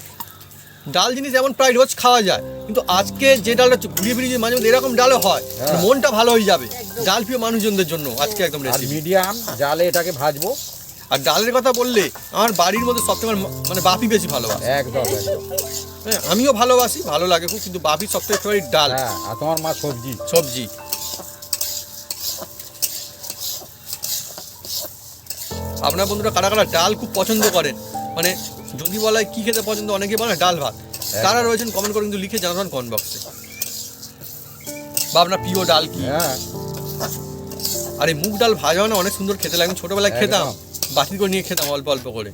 Speaker 2: ডাল জিনিস এমন প্রায় রোজ খাওয়া যায়, কিন্তু আজকে যে ডালটা ঘুরিয়ে ফিরিয়ে মাঝে মধ্যে এরকম ডালও হয়,
Speaker 1: হ্যাঁ।
Speaker 2: মনটা ভালো হয়ে যাবে। ডাল প্রিয় মানুষজনদের জন্য আজকে একদম
Speaker 1: আর
Speaker 2: রেসিপি।
Speaker 1: মিডিয়াম জালে এটাকে ভাজবো।
Speaker 2: আর ডালের কথা বললে আমার বাড়ির মধ্যে সবথেকে মানে বাপি বেশি ভালোবাসে।
Speaker 1: একদম একদম।
Speaker 2: হ্যাঁ, আমিও ভালোবাসি, ভালো লাগে খুব, কিন্তু বাপির সবথেকে ফেভারিট ডাল,
Speaker 1: হ্যাঁ, আর তোমার মা সবজি।
Speaker 2: সবজি। আপনার বন্ধুরা কারা কারা ডাল খুব পছন্দ করেন, মানে যদি বলা হয় কি খেতে পছন্দ, অনেকে বলে ডাল ভাত, কারা রয়েছেন কমেন্ট করে কিন্তু লিখে জানাবেন কমেন্ট বক্সে, বা আপনার প্রিয় ডাল কি।
Speaker 1: হ্যাঁ,
Speaker 2: আর এই মুগ ডাল ভাজা না অনেক সুন্দর খেতে লাগে, ছোটবেলায় খেতাম,
Speaker 1: একদম।
Speaker 2: বাটি করে নিয়ে খেতাম অল্প অল্প করে,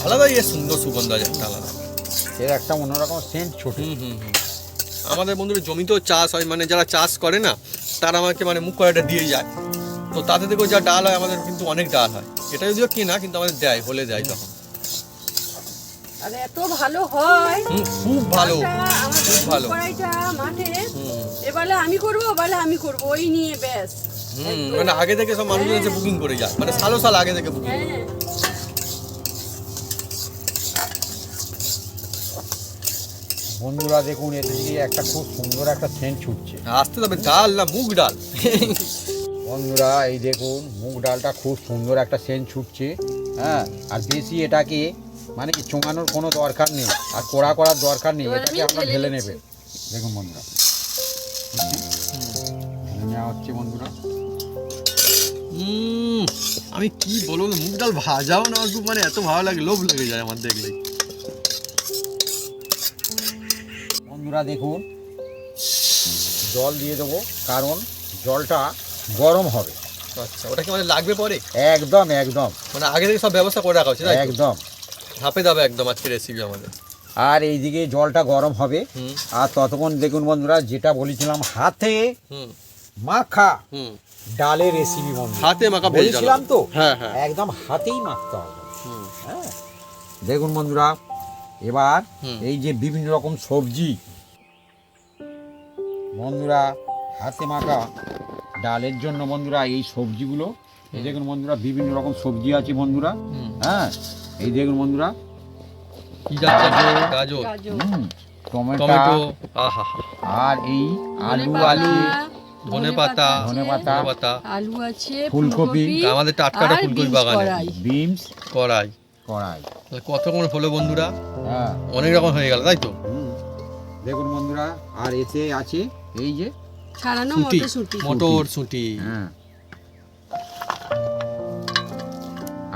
Speaker 2: আলাদাই এর সুন্দর সুগন্ধ আছে একটা আলাদা।
Speaker 1: এর একটা অন্যরকম সেন্ট ছোটে।
Speaker 2: হুম হুম হুম। আমাদের বন্ধুরা জমিতেও চাষ হয়, মানে যারা চাষ করে না তারা আমাকে মানে মুখ করাটা দিয়ে যায়, তো তো তাতে দেখো যা ডাল হয় আমাদের কিন্তু অনেক ডাল হয়। এটা যদিও কিনা, কিন্তু আমাদের দেয়, হলে দেয় তখন।
Speaker 3: আর এত ভালো হয়
Speaker 2: খুব ভালো,
Speaker 3: ডালটা, আমাদের
Speaker 2: খুব ভালো।
Speaker 3: কড়াইটা মাঠে
Speaker 2: হুম।
Speaker 3: এবারে আমি করবো, ওবারে আমি করবো, ওই নিয়ে ব্যাস।
Speaker 2: মানে আগে থেকে সব মানুষজন এসে বুকিং করে যায়, মানে সালো সাল আগে থেকে বুকিং।
Speaker 3: হ্যাঁ
Speaker 1: বন্ধুরা দেখুন, এতে দিকে একটা খুব সুন্দর একটা সেন্ট ছুটছে।
Speaker 2: আসতে তবে ডাল না মুগ ডাল।
Speaker 1: বন্ধুরা এই দেখুন, মুগ ডালটা খুব সুন্দর একটা সেন্ট ছুটছে। হ্যাঁ, আর বেশি এটাকে মানে কি চোঙানোর কোনো দরকার নেই, আর কড়া করার দরকার নেই,
Speaker 3: এবার
Speaker 1: এটাকে
Speaker 3: আমি
Speaker 1: আপনার
Speaker 3: ঢেলে
Speaker 1: ঢেলে
Speaker 3: নিচ্ছি।
Speaker 1: নেবে। দেখুন বন্ধুরা, ঢেলে নেওয়া হচ্ছে বন্ধুরা।
Speaker 2: আমি কি বলবো, মুগ ডাল ভাজাও না খুব, মানে এত ভালো লাগে, লোভ লেগে যায় আমার দেখলেই।
Speaker 1: বন্ধুরা দেখুন, জল দিয়ে দেবো, কারণ জলটা গরম হবে।
Speaker 2: আচ্ছা, ওটা কি মানে লাগবে পরে?
Speaker 1: একদম একদম,
Speaker 2: মানে আগে থেকে সব ব্যবস্থা করে রাখা হচ্ছে, তাই তো?
Speaker 1: একদম।
Speaker 2: ধাপে ধাপে একদম আজকে রেসিপি আমাদের।
Speaker 1: আর এইদিকে জলটা গরম হবে,
Speaker 2: হুম
Speaker 1: আর ততক্ষণ দেখুন বন্ধুরা, যেটা বলেছিলাম হাতে
Speaker 2: হুম
Speaker 1: মাখা
Speaker 2: হুম
Speaker 1: ডালের রেসিপি বন্ধু,
Speaker 2: হাতে মাখা ভেজ ডাল।
Speaker 1: বলেছিলাম তো,
Speaker 2: হ্যাঁ হ্যাঁ।
Speaker 1: একদম হাতেই মাখতে হবে।
Speaker 2: হুম
Speaker 1: হ্যাঁ, দেখুন বন্ধুরা, এবার
Speaker 2: হুম।
Speaker 1: এই যে বিভিন্ন রকম সবজি বন্ধুরা, হাতে মাখা ডালের জন্য বন্ধুরা এই সবজিগুলো, এই দেখুন বন্ধুরা, বিভিন্ন রকম সবজি আছে বন্ধুরা।
Speaker 2: হুম।
Speaker 1: হ্যাঁ, এই দেখুন বন্ধুরা,
Speaker 2: কি যাচ্ছে? গাজর,
Speaker 3: গাজর,
Speaker 1: টমেটো,
Speaker 2: টমেটো, আহা,
Speaker 1: আর এই আলু আছে,
Speaker 2: ধনেপাতা,
Speaker 1: ধনেপাতা,
Speaker 2: ধনেপাতা,
Speaker 3: আলু আছে,
Speaker 1: ফুলকপি,
Speaker 2: আমাদের টাটকাটা
Speaker 3: আর
Speaker 2: ফুলকপি
Speaker 3: বিনস
Speaker 2: বাগানে,
Speaker 3: কড়াই।
Speaker 1: বিনস,
Speaker 2: কড়াই।
Speaker 1: কড়াই।
Speaker 2: তাহলে কত রকম হলো বন্ধুরা,
Speaker 1: হ্যাঁ,
Speaker 2: অনেক রকম হয়ে গেল, তাই তো?
Speaker 1: দেখুন বন্ধুরা, আর এতে আছে এই যে
Speaker 3: ছাড়ানো
Speaker 2: শুঁটি,
Speaker 3: মটরশুঁটি।
Speaker 2: মটরশুঁটি।
Speaker 1: হ্যাঁ,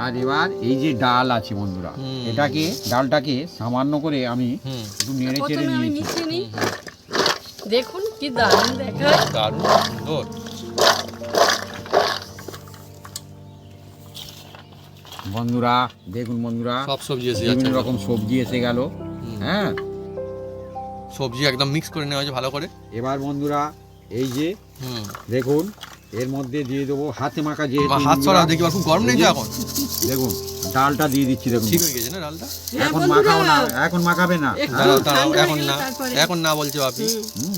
Speaker 1: আর এবার এই যে ডাল আছে বন্ধুরা,
Speaker 2: হুম।
Speaker 1: এটাকে ডালটাকে সামান্য করে আমি
Speaker 2: হুম,
Speaker 1: একটু নেড়ে চেড়ে
Speaker 3: প্রথমে আমি
Speaker 1: নিয়েছি।
Speaker 3: মিশিয়ে নিই। দেখুন কি দারুণ দেখায়।
Speaker 2: দারুণ সুন্দর।
Speaker 1: বন্ধুরা দেখুন বন্ধুরা,
Speaker 2: সব সবজি এসে যাচ্ছে,
Speaker 1: বিভিন্ন রকম সবজি এসে গেল।
Speaker 2: হুম।
Speaker 1: হ্যাঁ,
Speaker 2: সবজি একদম মিক্স করে নেওয়া হয়েছে ভালো করে।
Speaker 1: এবার বন্ধুরা এই যে
Speaker 2: হুম।
Speaker 1: দেখুন, এর মধ্যে দিয়ে দেবো হাতে মাখা, যে
Speaker 2: আমার হাত সরা দেখি, আর খুব গরম নেই তো এখন?
Speaker 1: দেখুন ডালটা দিয়ে দিচ্ছি, দেখুন
Speaker 2: ঠিক হয়ে গেছে না ডালটা?
Speaker 3: হ্যাঁ
Speaker 1: এখন
Speaker 3: বন্ধুরা,
Speaker 1: মাখাও না, এখন মাখাবে না।
Speaker 3: একটু
Speaker 1: হ্যাঁ,
Speaker 2: দাঁড়াও,
Speaker 3: ঠান্ডা হয়ে
Speaker 2: এখন
Speaker 3: গেলে
Speaker 2: না,
Speaker 3: তারপরে।
Speaker 2: এখন না বলছে আপনি।
Speaker 3: হুম।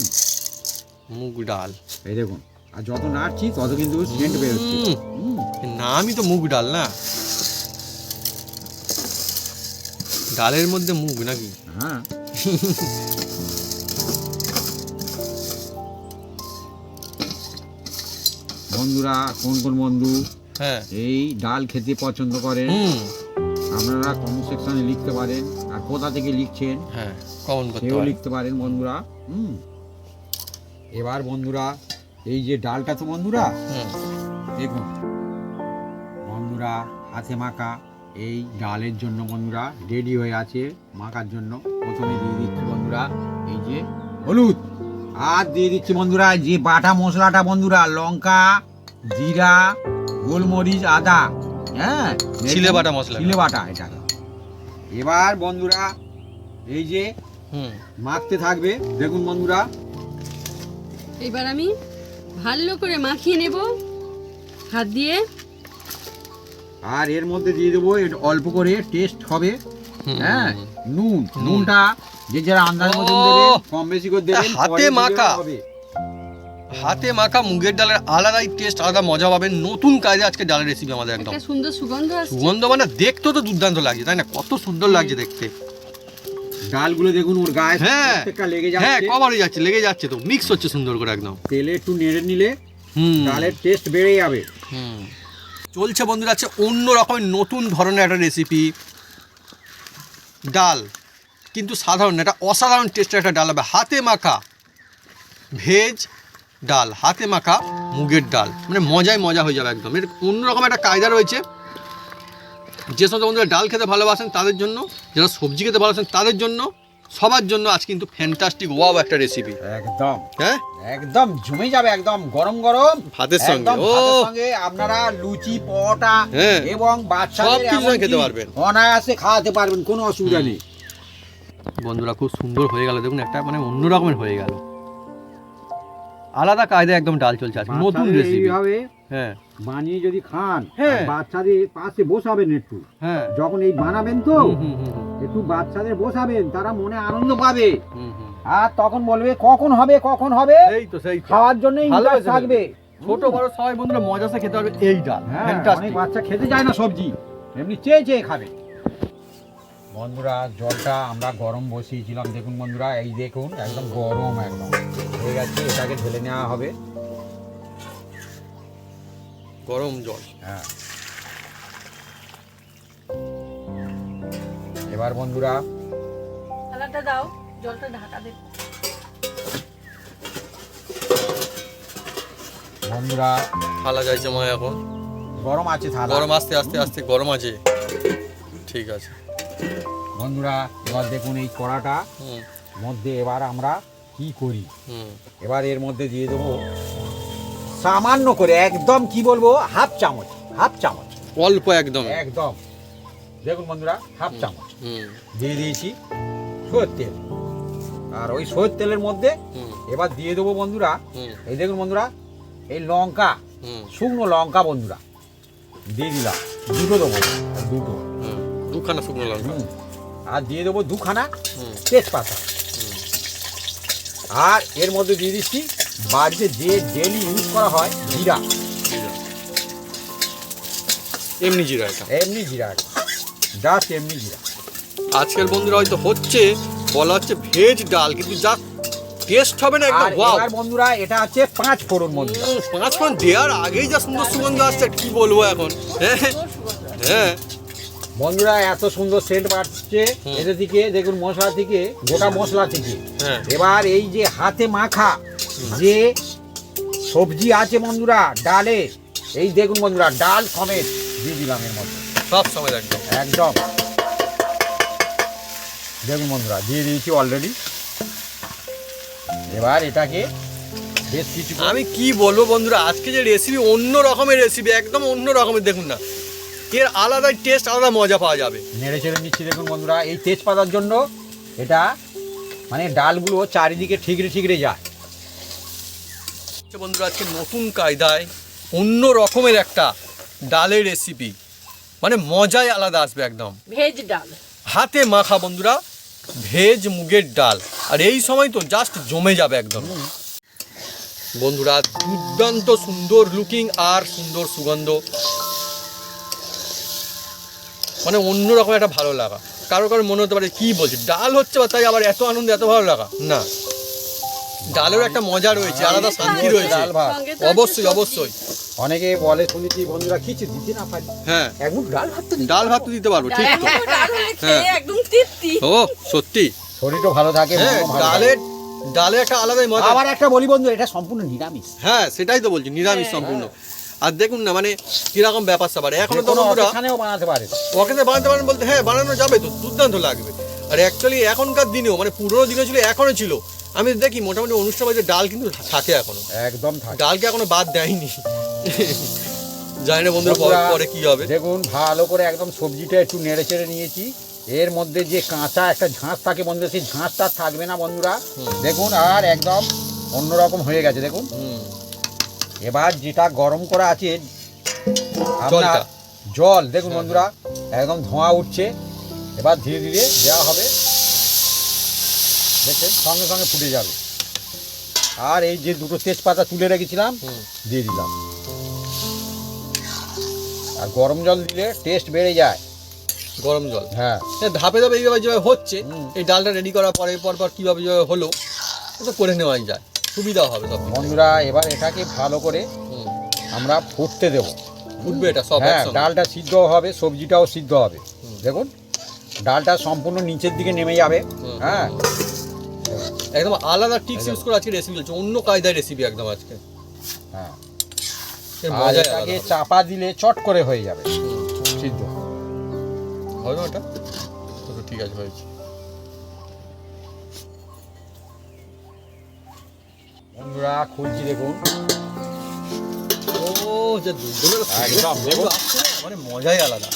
Speaker 1: হুম,
Speaker 2: মুগ ডাল।
Speaker 1: এই দেখুন, আর যত নাড়ছি তত কিন্তু সেন্ট বেরোচ্ছে। হুম,
Speaker 2: এর নামই তো মুগ ডাল না? ডালের মধ্যে মুগ নাকি?
Speaker 1: হ্যাঁ, বন্ধুরা কোন কোন বন্ধু
Speaker 2: হ্যাঁ।
Speaker 1: এই ডাল খেতে পছন্দ করেন,
Speaker 2: হুম।
Speaker 1: আপনারা কমেন্ট সেকশনে লিখতে পারেন, আর কোথা থেকে লিখছেন
Speaker 2: হ্যাঁ, কমন করতে
Speaker 1: সেও
Speaker 2: পারে।
Speaker 1: লিখতে পারেন বন্ধুরা। হুম, এবার বন্ধুরা এই যে ডালটা তো বন্ধুরা
Speaker 2: হুম।
Speaker 1: দেখুন বন্ধুরা, হাতে মাখা এই ডালের জন্য বন্ধুরা রেডি হয়ে আছে মাখার জন্য। প্রথমে দিয়ে দিচ্ছি বন্ধুরা এই যে হলুদ, আর দিয়ে দিচ্ছি বন্ধুরা যে বাটা মশলাটা বন্ধুরা, লঙ্কা, জিরা, গোলমরিচ, আদা। হ্যাঁ,
Speaker 2: ছিলে বাটা মশলা।
Speaker 1: চিলে বাটা এটা। এবার বন্ধুরা এই যে
Speaker 2: হুম।
Speaker 1: মাখতে থাকবে, দেখুন বন্ধুরা,
Speaker 3: এবার আমি ভালো করে মাখিয়ে নেব হাত দিয়ে।
Speaker 1: আর এর মধ্যে দিয়ে দেবো একটু অল্প করে, টেস্ট হবে।
Speaker 2: হুম।
Speaker 1: হ্যাঁ, নুনটা যে যারা আন্দাজ মতন
Speaker 2: ও!
Speaker 1: দেবেন, কম বেশি করে দেবেন,
Speaker 2: হাতে
Speaker 1: পরে দিলেও
Speaker 2: মাখা।
Speaker 1: হবে।
Speaker 2: হাতে মাখা মুগের ডালের আলাদাই টেস্ট, আলাদা মজা পাবেন। নতুন কাজে আজকে ডালের রেসিপি আমাদের একদম।
Speaker 3: একটা সুন্দর সুগন্ধ আসছে।
Speaker 2: সুগন্ধ মানে দেখতেও তো দুর্দান্ত লাগছে, তাই না? কত সুন্দর লাগছে দেখতে।
Speaker 1: ডালগুলো দেখুন ওর গায়ে
Speaker 2: হ্যাঁ।
Speaker 1: প্রত্যেকটা লেগে
Speaker 2: হ্যাঁ,
Speaker 1: যাচ্ছে,
Speaker 2: কভার হয়ে যাচ্ছে, লেগে যাচ্ছে তো, মিক্স হচ্ছে সুন্দর করে একদম।
Speaker 1: তেলে একটু নেড়ে নিলে
Speaker 2: হুম।
Speaker 1: ডালের টেস্ট বেড়ে যাবে।
Speaker 2: হুম। চলছে বন্ধুরা, আছে অন্য রকমের নতুন ধরনের একটা রেসিপি, ডাল কিন্তু সাধারণ না, এটা অসাধারণ টেস্টের একটা ডাল হবে। হাতে মাখা ভেজ ডাল, হাতে মাখা মুগের ডাল, মানে মজায় মজা হয়ে যাবে একদম। এর অন্যরকম একটা কায়দা রয়েছে। যে সমস্ত বন্ধুরা ডাল খেতে ভালোবাসেন তাদের জন্য, যারা সবজি খেতে ভালোবাসেন তাদের জন্য, সবার জন্য আজ কিন্তু ফ্যান্টাস্টিক ওয়াও একটা রেসিপি।
Speaker 1: একদম
Speaker 2: হ্যাঁ,
Speaker 1: একদম জমে যাবে, একদম গরম গরম
Speaker 2: ভাতের সঙ্গে।
Speaker 1: একদম
Speaker 2: ও
Speaker 1: ভাতের সঙ্গে আপনারা লুচি, পরোটা
Speaker 2: হ্যাঁ,
Speaker 1: এবং বাচ্চাদের
Speaker 2: সব কিছু
Speaker 1: এমনকি
Speaker 2: খেতে পারবেন।
Speaker 1: অনায়াসে খাওয়াতে পারবেন, কোনো অসুবিধা নেই।
Speaker 2: বন্ধুরা খুব সুন্দর হয়ে গেল, দেখুন একটা মানে অন্য রকমের হয়ে গেল। আলাদা কায়দায় একদম ডাল চলছে আজকে নতুন
Speaker 4: বাচ্চাদের
Speaker 2: রেসিপি।
Speaker 4: এইভাবে
Speaker 2: হ্যাঁ
Speaker 4: বানিয়ে যদি খান,
Speaker 2: হ্যাঁ।
Speaker 4: আর বাচ্চাদের পাশে বসাবেন একটু,
Speaker 2: হ্যাঁ
Speaker 4: যখন এই বানাবেন তো একটু বাচ্চাদের বসাবেন, তারা মনে আনন্দ পাবে, আর তখন বলবে কখন হবে কখন হবে,
Speaker 2: এই তো সেই
Speaker 4: খাওয়ার জন্য
Speaker 2: ভালোবেসে
Speaker 4: ইন্টারেস্ট থাকবে।
Speaker 2: ছোট বড় সবাই বন্ধুরা মজাসে খেতে পারবে এই ডাল।
Speaker 4: হ্যাঁ,
Speaker 2: Fantastic।
Speaker 4: অনেক বাচ্চা খেতে চায় না সবজি, এমনি চেয়ে চেয়ে খাবে।
Speaker 1: বন্ধুরা জলটা আমরা গরম বসিয়েছিলাম, দেখুন বন্ধুরা, এই দেখুন একদম গরম একদম হয়ে গেছে। এটাকে ঢেলে নেওয়া হবে।
Speaker 2: গরম জল।
Speaker 1: হ্যাঁ, এবার বন্ধুরা
Speaker 3: থালাটা দাও, জলটা ঢাকা দে।
Speaker 1: বন্ধুরা
Speaker 2: থালা যাইছে মা এখন।
Speaker 1: গরম আছে থালা।
Speaker 2: গরম আস্তে আস্তে আস্তে গরম আছে। ঠিক আছে
Speaker 1: বন্ধুরা এবার দেখুন এই কড়াটা
Speaker 2: হুম
Speaker 1: মধ্যে এবার আমরা কি করি,
Speaker 2: হুম
Speaker 1: এবার এর মধ্যে দিয়ে দেবো সামান্য করে, একদম কি বলবো, হাফ চামচ, হাফ চামচ
Speaker 2: অল্প একদম।
Speaker 1: একদম। দেখুন বন্ধুরা হাফ চামচ
Speaker 2: হুম
Speaker 1: দিয়ে দিয়েছি সরষের তেল। আর ওই সরষের তেলের মধ্যে
Speaker 2: হুম
Speaker 1: এবার দিয়ে দেবো বন্ধুরা,
Speaker 2: হুম
Speaker 1: এই দেখুন বন্ধুরা, এই লঙ্কা,
Speaker 2: হুম
Speaker 1: শুকনো লঙ্কা বন্ধুরা দিয়ে দিলাম, দুটো দেবো, দুটো।
Speaker 2: হুম দুখানা শুকনো লঙ্কা।
Speaker 1: হুম। আর দিয়ে দেবো দুখানা
Speaker 2: হুম
Speaker 1: তেজপাতা।
Speaker 2: হুম
Speaker 1: আর এর মধ্যে দিয়ে দিচ্ছি বাড়িতে যে ডেলি ইউজ করা হয় জিরা,
Speaker 2: জিরা। এমনি জিরা এটা।
Speaker 1: এমনি জিরা, জাস্ট এমনি জিরা।
Speaker 2: আজকাল বন্ধুরা হয়তো হচ্ছে বলা হচ্ছে ভেজ ডাল, কিন্তু যা টেস্ট হবে না একদম
Speaker 1: আর
Speaker 2: ওয়াও।
Speaker 1: এবার বন্ধুরা এটা হচ্ছে 5 ফোড়ন বন্ধুরা।
Speaker 2: 5 ফোড়ন দেওয়ার আগেই যা সুন্দর সুগন্ধ আসছে কি বলবো এখন। হ্যাঁ হ্যাঁ
Speaker 1: বন্ধুরা এত সুন্দর সেন্ট বাড়ছে
Speaker 2: হুম।
Speaker 1: এদের থেকে, দেখুন মশলা থেকে, গোটা মশলা থেকে।
Speaker 2: হ্যাঁ
Speaker 1: এবার এই যে হাতে মাখা যে সবজি আছে বন্ধুরা ডালে, এই দেখুন বন্ধুরা ডাল সমেত দিয়ে দিলাম এর মধ্যে
Speaker 2: সব সময় একদম।
Speaker 1: একদম। দেখুন বন্ধুরা দিয়ে দিয়েছি অলরেডি। এবার এটাকে বেশ কিছু
Speaker 2: আমি কি বলবো বন্ধুরা, আজকে যে রেসিপি অন্য রকমের রেসিপি, একদম অন্য রকমের। দেখুন না এর আলাদা টেস্ট, আলাদা মজা পাওয়া যাবে।
Speaker 1: নেড়ে চেড়ে নিচ্ছি। দেখুন বন্ধুরা এই তেজপাতার জন্য এটা মানে ডালগুলো চারিদিকে ঠিকরে ঠিকরে যায়।
Speaker 2: বন্ধুরা আজকে নতুন কায়দায় অন্য রকমের একটা ডালের রেসিপি, মানে মজাই আলাদা আসবে একদম।
Speaker 3: ভেজ ডাল।
Speaker 2: হাতে মাখা বন্ধুরা ভেজ মুগের ডাল, আর এই সময় তো জাস্ট জমে যাবে একদম। বন্ধুরা দুর্দান্ত সুন্দর লুকিং আর সুন্দর সুগন্ধ, মানে অন্যরকম একটা ভালো লাগা। কারো কারো মনে হতে পারে কি বলছে ডাল হচ্ছে বা তাই আবার এত আনন্দ এত ভালো লাগা, না, ডালেরও একটা মজা রয়েছে, আলাদা শান্তি রয়েছে।
Speaker 1: ডাল ভাত
Speaker 3: সঙ্গে তো
Speaker 2: অবশ্যই
Speaker 3: একটু
Speaker 2: অবশ্যই।
Speaker 1: অনেকে বলে শুনেছি বন্ধুরা খিচে দিতে না পারি,
Speaker 2: হ্যাঁ
Speaker 1: একদম ডাল ভাত তো দিতে
Speaker 2: ডাল ভাত তো দিতে পারবো, ঠিক তো।
Speaker 3: এখনো ডাল হলে খেয়ে একদম তৃপ্তি।
Speaker 2: ও সত্যি,
Speaker 1: শরীরও ভালো থাকে,
Speaker 2: হ্যাঁ
Speaker 1: মনও ভালো থাকে।
Speaker 2: ডালের ডালের একটা আলাদাই মজা।
Speaker 1: আবার একটা বলি বন্ধু, এটা সম্পূর্ণ নিরামিষ।
Speaker 2: হ্যাঁ সেটাই তো বলছি, নিরামিষ সম্পূর্ণ। আর দেখুন না মানে কিরকম ব্যাপার স্যাপার এখনো তো
Speaker 1: কোনো
Speaker 2: বন্ধুরা
Speaker 1: অকেশনেও বানাতে পারে।
Speaker 2: ওখানে বানাতে পারেন বলতে, হ্যাঁ বানানো যাবে তো, দুর্দান্ত লাগবে। আর অ্যাকচুয়ালি এখনকার দিনেও মানে পুরোনো দিনে ছিল, এখনো ছিল, আমি দেখি মোটামুটি অনুষ্ঠান বাড়িতে ডাল কিন্তু থাকে এখনো,
Speaker 1: একদম থাকে।
Speaker 2: ডালকে এখনো বাদ দেয়নি। জানি না বন্ধুরা
Speaker 1: বন্ধুরা,
Speaker 2: পরে কি হবে।
Speaker 1: দেখুন ভালো করে একদম সবজিটা একটু নেড়ে চেড়ে নিয়েছি। এর মধ্যে যে কাঁচা একটা ঝাঁস থাকে বন্ধুরা, সেই ঝাঁসটা থাকবে না বন্ধুরা। দেখুন আর একদম অন্যরকম হয়ে গেছে দেখুন।
Speaker 2: হুম,
Speaker 1: এবার যেটা গরম করা আছে আপনার
Speaker 2: জলটা।
Speaker 1: জল, দেখুন বন্ধুরা একদম ধোঁয়া উঠছে। এবার ধীরে ধীরে দেওয়া হবে, দেখছেন সঙ্গে সঙ্গে ফুটে যাবে। আর এই যে দুটো তেজপাতা তুলে রেখেছিলাম
Speaker 2: হুম।
Speaker 1: দিয়ে দিলাম। আর গরম জল দিলে টেস্ট বেড়ে যায়।
Speaker 2: গরম জল,
Speaker 1: হ্যাঁ
Speaker 2: হ্যাঁ ধাপে ধাপে এইভাবে যেভাবে হচ্ছে,
Speaker 1: হুম।
Speaker 2: এই ডালটা রেডি করার পরে পর কিভাবে যেভাবে হলো এটা করে নেওয়াই যায়, সুবিধা হবে সব।
Speaker 1: বন্ধুরা এবার এটাকে ভালো করে
Speaker 2: হুম,
Speaker 1: আমরা ফুটতে দেবো।
Speaker 2: উঠবে এটা সব
Speaker 1: হ্যাঁ
Speaker 2: একসঙ্গে।
Speaker 1: ডালটা সিদ্ধ হবে, সবজিটাও সিদ্ধ হবে।
Speaker 2: হুম।
Speaker 1: দেখুন ডালটা সম্পূর্ণ নিচের দিকে নেমে যাবে।
Speaker 2: হুম।
Speaker 1: হ্যাঁ
Speaker 2: একদম আলাদা টিক্স ইউজ করে আজকে রেসিপি চলছে, অন্য কায়দায় রেসিপি একদম আজকে।
Speaker 1: হ্যাঁ
Speaker 2: এর
Speaker 1: আর
Speaker 2: মজাই
Speaker 1: এটাকে
Speaker 2: আলাদা হবে।
Speaker 1: চাপা দিলে চট করে হয়ে যাবে
Speaker 2: হুম।
Speaker 1: সিদ্ধ।
Speaker 2: হবে না ওটা তো ঠিক আছে, হয়েছে।
Speaker 1: বন্ধুরা খুলছি দেখুন।
Speaker 2: ও যে দুধগুলো
Speaker 1: একদম দেখুন।
Speaker 2: আসছে না, মানে মজাই আলাদা।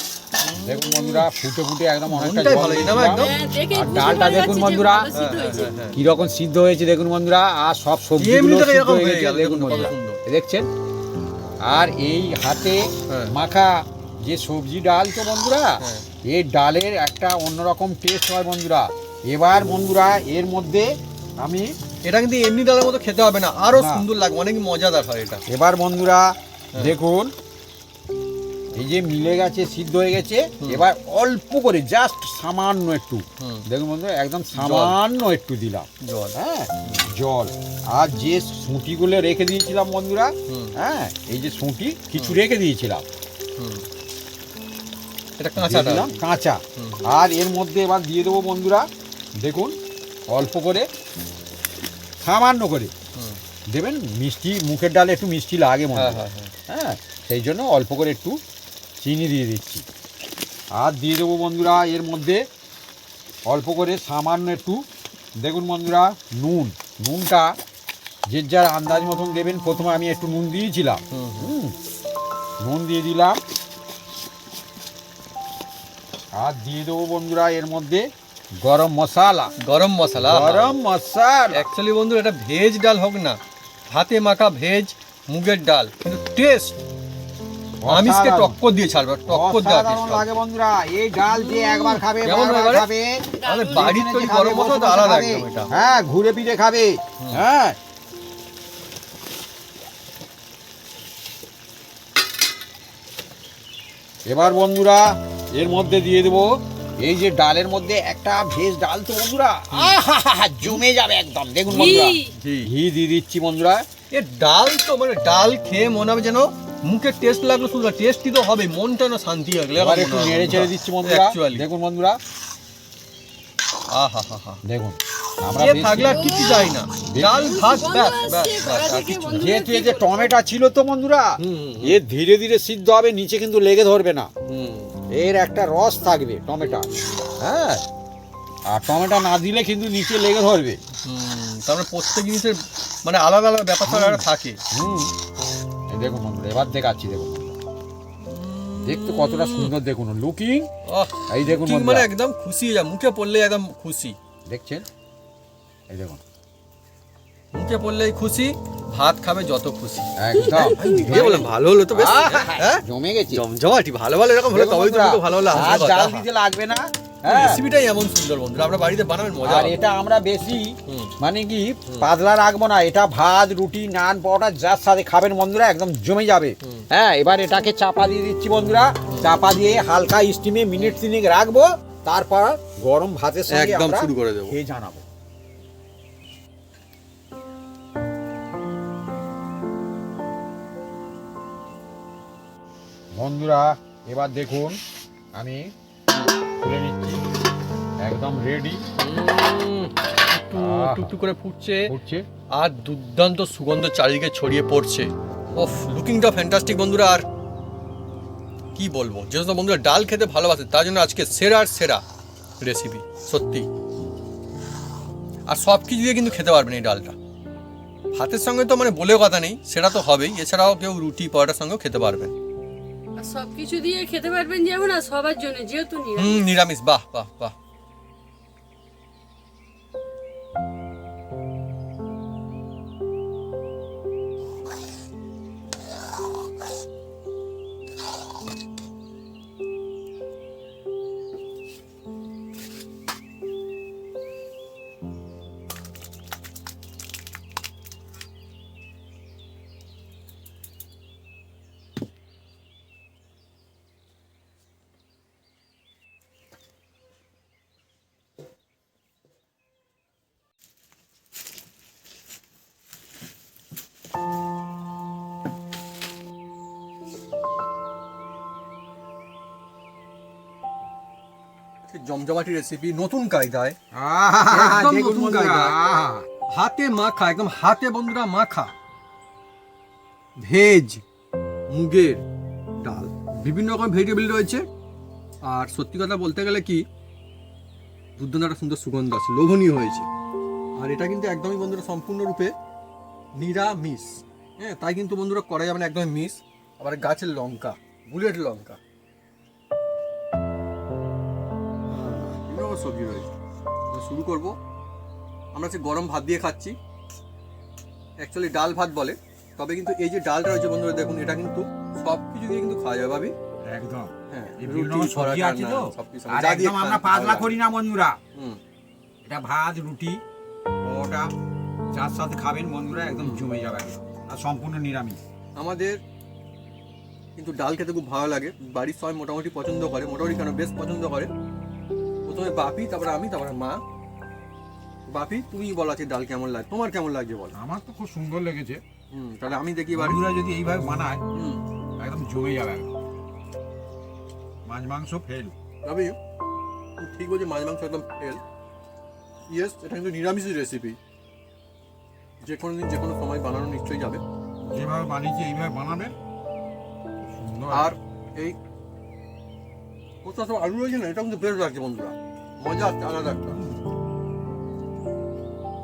Speaker 4: দেখুন বন্ধুরা ফুটে ফুটে একদম অনেকটা
Speaker 2: মনটাই
Speaker 4: জল
Speaker 2: ভালো,
Speaker 4: দিয়ে
Speaker 2: এটা না
Speaker 4: দিলাম।
Speaker 2: একদম?
Speaker 3: হ্যাঁ, দেখে
Speaker 4: আর
Speaker 3: বুঝতে
Speaker 4: ডালটা
Speaker 3: পারা
Speaker 4: দেখুন
Speaker 3: যাচ্ছে যে
Speaker 4: বন্ধুরা।
Speaker 3: ভালো সিদ্ধ হয়েছে।
Speaker 4: কিরকম সিদ্ধ হয়েছে দেখুন বন্ধুরা, আর সব সবজিগুলো
Speaker 2: এমনিতে
Speaker 4: সিদ্ধ
Speaker 2: এরকম
Speaker 4: হয়ে
Speaker 2: হয়ে
Speaker 4: গেছে
Speaker 2: গেল,
Speaker 4: দেখুন
Speaker 2: দেখুন কত
Speaker 4: বন্ধুরা,
Speaker 2: সুন্দর।
Speaker 4: দেখছেন। আর এই হাতে
Speaker 2: হ্যাঁ।
Speaker 4: মাখা যে সবজি ডাল তো বন্ধুরা,
Speaker 2: হ্যাঁ।
Speaker 4: এই ডালের একটা অন্যরকম টেস্ট হয় বন্ধুরা। এবার বন্ধুরা এর মধ্যে আমি
Speaker 2: এটা কিন্তু এমনি ডালের মতো খেতে হবে না, আরো
Speaker 4: না।
Speaker 2: সুন্দর লাগবে, অনেক মজাদার হয় এটা।
Speaker 4: এবার বন্ধুরা
Speaker 2: হ্যাঁ।
Speaker 4: দেখুন এই যে মিলে গেছে, সিদ্ধ হয়ে গেছে। এবার অল্প করে জাস্ট সামান্য একটু
Speaker 2: হুম।
Speaker 4: দেখুন বন্ধুরা, একদম সামান্য একটু দিলাম
Speaker 2: জল।
Speaker 4: হ্যাঁ জল। আর যে সুঁটিগুলো রেখে দিয়েছিলাম বন্ধুরা,
Speaker 2: হুম।
Speaker 4: হ্যাঁ এই যে সুঁটি কিছু রেখে দিয়েছিলাম,
Speaker 2: হুম। এটা
Speaker 4: দিয়ে
Speaker 2: কাঁচা
Speaker 4: দিলাম কাঁচা।
Speaker 2: হুম।
Speaker 4: আর এর মধ্যে এবার দিয়ে দেবো বন্ধুরা, দেখুন অল্প করে সামান্য করে
Speaker 2: হুম।
Speaker 4: দেবেন। মিষ্টি, মুখের ডালে একটু মিষ্টি লাগে মনে
Speaker 2: হ্যাঁ,
Speaker 4: হয়।
Speaker 2: হ্যাঁ, হ্যাঁ।
Speaker 4: হ্যাঁ সেই জন্য অল্প করে একটু চিনি দিয়ে দিচ্ছি। আর দিয়ে দেবো বন্ধুরা এর মধ্যে অল্প করে সামান্য একটু দেখুন বন্ধুরা নুন। নুনটা যে যার আন্দাজ মতন দেবেন। প্রথমে আমি একটু নুন দিয়েছিলাম, নুন দিয়ে দিলাম। আর দিয়ে দেবো বন্ধুরা এর মধ্যে গরম মশলা।
Speaker 2: গরম মশলা।
Speaker 4: গরম মশলা
Speaker 2: অ্যাকচুয়ালি বন্ধু এটা ভেজ ডাল হোক না, হাতে মাখা ভেজ মুগের ডাল, কিন্তু টেস্ট আমিষকে টক্কর দিয়ে ছাড়বে, টক্কর দেওয়া
Speaker 4: অসাধারণ
Speaker 2: টেস্ট।
Speaker 4: লাগে বন্ধুরা। এই ডাল যে একবার খাবে
Speaker 2: কেমন
Speaker 4: বারবার
Speaker 2: এবারে?
Speaker 4: খাবে।
Speaker 2: আমাদের বাড়ির তৈরি
Speaker 4: খাবে,
Speaker 2: গরম মশলা তো
Speaker 4: বসে
Speaker 2: আলাদা
Speaker 4: খাবে।
Speaker 2: একদম এটা।
Speaker 4: হ্যাঁ ঘুরে ফিরে খাবে। হ্যাঁ এবার বন্ধুরা এর মধ্যে দিয়ে দেবো এই যে ডালের মধ্যে একটা ভেজ ডাল তো বন্ধুরা, আহা জমে যাবে একদম। দেখুন বন্ধুরা
Speaker 2: ঘি।
Speaker 4: ঘি দিয়ে দিচ্ছি বন্ধুরা।
Speaker 2: এ ডাল তো মানে ডাল খেয়ে মনে হবে যেন মুখে টেস্ট লাগলো, শুধু টেস্টি তো হবে, মনটা না শান্তি লাগলো।
Speaker 4: এবার একটু নেড়ে চেড়ে দিচ্ছি বন্ধুরা।
Speaker 2: Actually।
Speaker 4: দেখুন বন্ধুরা,
Speaker 2: আহা হা হা।
Speaker 4: দেখুন আমরা
Speaker 2: এ
Speaker 4: বেশি-
Speaker 2: থাকলে আর কিছু চাই না, ডাল ভাত ব্যাস ব্যাস ব্যাস, আর কিছু না।
Speaker 4: যেহেতু এই যে টমেটো ছিল তো বন্ধুরা,
Speaker 2: হুম,
Speaker 4: এ ধীরে ধীরে সিদ্ধ হবে, নিচে কিন্তু লেগে ধরবে না।
Speaker 2: হুম।
Speaker 4: এর একটা রস থাকবে টমেটো। হ্যাঁ আর টমেটো না দিলে কিন্তু নিচে লেগে ধরবে।
Speaker 2: তারপরে প্রত্যেক জিনিসের মানে আলাদা আলাদা ব্যাপার স্যাপার থাকে।
Speaker 4: এই দেখুন বন্ধুরা, এবার দেখাচ্ছি দেখুন বন্ধুরা। দেখতে কতটা সুন্দর দেখুন লুকিং।
Speaker 2: ওহ,
Speaker 4: এই দেখুন
Speaker 2: ঠিক
Speaker 4: বন্ধুরা।
Speaker 2: মানে একদম খুশি হয়ে যায়, মুখে পড়লে একদম খুশি,
Speaker 4: দেখছেন এই দেখুন
Speaker 2: মুখে পড়লেই খুশি, ভাত খাবে যত খুশি।
Speaker 4: একদম
Speaker 2: দিয়ে বললাম ভালো হলো তো বেশ, হ্যাঁ
Speaker 4: জমে গেছে।
Speaker 2: জমজমাটি ভালো ভালো এরকম হলে
Speaker 4: দেখুন
Speaker 2: তবেই তো
Speaker 4: বন্ধুরা,
Speaker 2: মুখে ভালো হলো।
Speaker 4: আর জাল দিতে লাগবে না। হ্যাঁ
Speaker 2: রেসিপিটাই এমন সুন্দর বন্ধুরা, আমরা বাড়িতে বানাবেন মজা
Speaker 4: আর
Speaker 2: হবে।
Speaker 4: এটা আমরা বেশি
Speaker 2: হুম।
Speaker 4: মানে কি পাতলা রাখবো না। এটা ভাত, রুটি, নান, পরোটা যার সাথে খাবেন বন্ধুরা একদম জমে যাবে। হ্যাঁ এবার এটাকে চাপা দিয়ে দিচ্ছি বন্ধুরা। চাপা দিয়ে হালকা স্টিমে মিনিট 3 রাখবো, তারপর গরম ভাতের সঙ্গে
Speaker 2: একদম
Speaker 4: আমরা
Speaker 2: শুরু করে দেবো।
Speaker 4: খেয়ে জানাবো। বন্ধুরা এবার দেখুন আমি খুলে নিচ্ছি, একদম রেডি।
Speaker 2: একটু টুকটুক করে ফুটছে
Speaker 4: ফুটছে।
Speaker 2: আর দুর্দান্ত সুগন্ধ চারিদিকে ছড়িয়ে পড়ছে। ওফ, লুকিংটা ফ্যান্টাস্টিক বন্ধুরা। আর কি বলবো, যেহেতু বন্ধুরা ডাল খেতে ভালোবাসে তার জন্য আজকে সেরার সেরা রেসিপি সত্যি। আর সব কিছু দিয়ে কিন্তু খেতে পারবেন এই ডালটা। ভাতের সঙ্গে তো মানে বলে কথা নেই, সেটা তো হবেই, এছাড়াও কেউ রুটি পরোটার সঙ্গেও খেতে পারবেন।
Speaker 3: আর সবকিছু দিয়ে খেতে পারবেন যেমন, আর সবার জন্য যেহেতু নিরামিষ।
Speaker 2: নিরামিষ, বাহ বাহ বাহ। জমজমাটি রেসিপি নতুন কায়দায়, একদম
Speaker 4: দেখুন
Speaker 2: নতুন
Speaker 4: বন্ধুরা,
Speaker 2: কায়দা। হাতে মাখা, একদম হাতে বন্ধুরা মাখা ভেজ মুগের ডাল, বিভিন্ন রকম ভেজিটেবল রয়েছে। আর সত্যি কথা বলতে গেলে কি দুর্দান্ত একটা সুন্দর সুগন্ধ আছে, লোভনীয় হয়েছে। আর এটা কিন্তু একদমই বন্ধুরা সম্পূর্ণরূপে নিরামিষ। হ্যাঁ, তাই কিন্তু বন্ধুরা করা যাবে না, একদমই মিস। আবার গাছের লঙ্কা, বুলেট লঙ্কা, রকম সবজি রয়েছে। শুরু করব, আমরা সে গরম ভাত দিয়ে খাচ্ছি, অ্যাকচুয়ালি ডাল ভাত বলে, তবে কিন্তু এই যে ডালটা রয়েছে বন্ধুরা দেখুন, এটা কিন্তু সব কিছু দিয়ে কিন্তু খাওয়া যাবে ভাবি।
Speaker 4: একদম
Speaker 2: হ্যাঁ,
Speaker 4: এই বিভিন্ন
Speaker 2: রুটি,
Speaker 4: সবজি
Speaker 2: পরোটা,
Speaker 4: আছে
Speaker 2: নান,
Speaker 4: তো,
Speaker 2: সবকিছু
Speaker 4: আর
Speaker 2: যা দিয়ে
Speaker 4: একদম
Speaker 2: খান,
Speaker 4: আমরা
Speaker 2: ভালো
Speaker 4: পাতলা
Speaker 2: লাগে।
Speaker 4: করি না বন্ধুরা,
Speaker 2: হুম,
Speaker 4: এটা ভাত রুটি পরোটা যার সাথে খাবেন বন্ধুরা একদম জমে যাবে একদম। আর সম্পূর্ণ নিরামিষ।
Speaker 2: আমাদের কিন্তু ডাল খেতে খুব ভালো লাগে, বাড়ির সবাই মোটামুটি পছন্দ করে, মোটামুটি কেন বেশ পছন্দ করে। প্রথমে বাপি, তারপরে আমি, তারপরে মা। বাপি তুমি বলো আছে ডাল কেমন লাগে, তোমার কেমন লাগছে বলো।
Speaker 4: আমার তো খুব সুন্দর লেগেছে।
Speaker 2: তাহলে আমি দেখি এবার।
Speaker 4: বন্ধুরা যদি এইভাবে বানায়
Speaker 2: হুম,
Speaker 4: একদম জমে যাবে একদম। মাছ মাংস ফেল।
Speaker 2: বাপি তুমি ঠিক বলছি, মাছ মাংস একদম ফেল। ইয়েস, এটা কিন্তু নিরামিষই রেসিপি, যে কোনো দিন যে কোনো সময় বানানো নিশ্চয়ই যাবে।
Speaker 4: যেভাবে বানিয়েছি এইভাবে বানাবেন সুন্দর।
Speaker 2: আর এই কোথা সব আলু রয়েছে না, এটা কিন্তু বেশ লাগছে বন্ধুরা, মজা আসছে আলাদা একটা।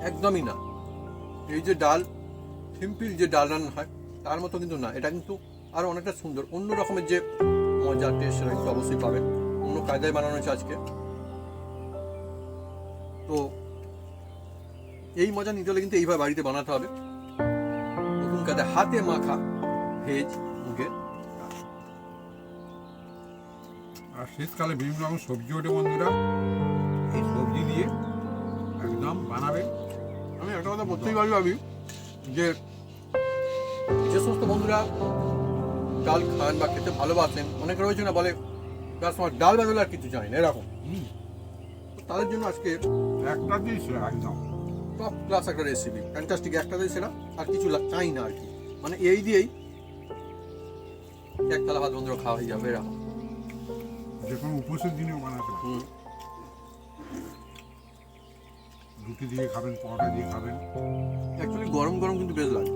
Speaker 2: একদমই না এই যে ডাল, সিম্পল যে ডাল রান্না হয় তার মতো কিন্তু না, এটা কিন্তু আরো অনেকটা সুন্দর, অন্য রকমের যে মজা টেস্ট সেটা কিন্তু অবশ্যই পাবেন। অন্য কায়দায় বানানো হয়েছে আজকে। তো এই মজা নিতে হলে কিন্তু এইভাবে বাড়িতে বানাতে হবে, নতুন কায়দায় হাতে মাখা ভেজ মুগের।
Speaker 4: আর শীতকালে বিভিন্ন রকম সবজি ওঠে বন্ধুরা, এই সবজি দিয়ে একদম বানাবেন।
Speaker 2: আমি একটা কথা বলতেই পারি ভাবি, যে যে সমস্ত বন্ধুরা ডাল খান বা খেতে ভালোবাসেন, অনেকে রয়েছে না বলে তার সময় ডাল বাদল আর কিছু চাই না এরকম, তো তাদের জন্য আজকে
Speaker 4: একটা দিয়েছ একদম
Speaker 2: টপ ক্লাস একটা রেসিপি, ফ্যান্টাস্টিক একটা দিয়েছিলাম, আর কিছু চাই না আর কি, মানে এই দিয়েই এক থালা ভাত বন্ধুরা খাওয়া হয়ে যাবে এরকম।
Speaker 4: যে কোনো উপোসের দিনেও বানাতে পারেন।
Speaker 2: হুম,
Speaker 4: রুটি দিয়ে খাবেন, পরোটা দিয়ে খাবেন।
Speaker 2: অ্যাকচুয়ালি গরম গরম কিন্তু বেশ লাগে।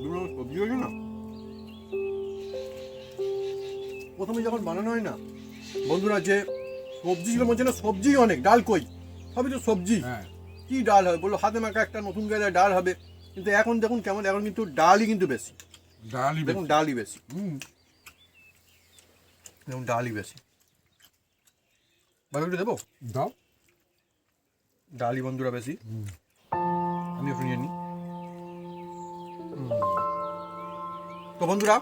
Speaker 2: বিভিন্ন রকম সবজি হয়েছে না, প্রথমে যখন বানানো হয় না বন্ধুরা, যে সবজি ছিল মনে হচ্ছে না সবজি অনেক, ডাল কই, সবই তো সবজি,
Speaker 4: হ্যাঁ,
Speaker 2: কি ডাল হবে বললো, হাতে মাখা একটা নতুন গায়ে ডাল হবে, কিন্তু এখন দেখুন কেমন, এখন কিন্তু ডালই কিন্তু বেশি,
Speaker 4: ডালই
Speaker 2: দেখুন ডালই বেশি, দেখুন ডালই বেশি। ভালো একটু দেবো,
Speaker 4: দাও।
Speaker 2: ডালই বন্ধুরা বেশি। আমি একটু নিয়ে নিই। তো বন্ধুরা,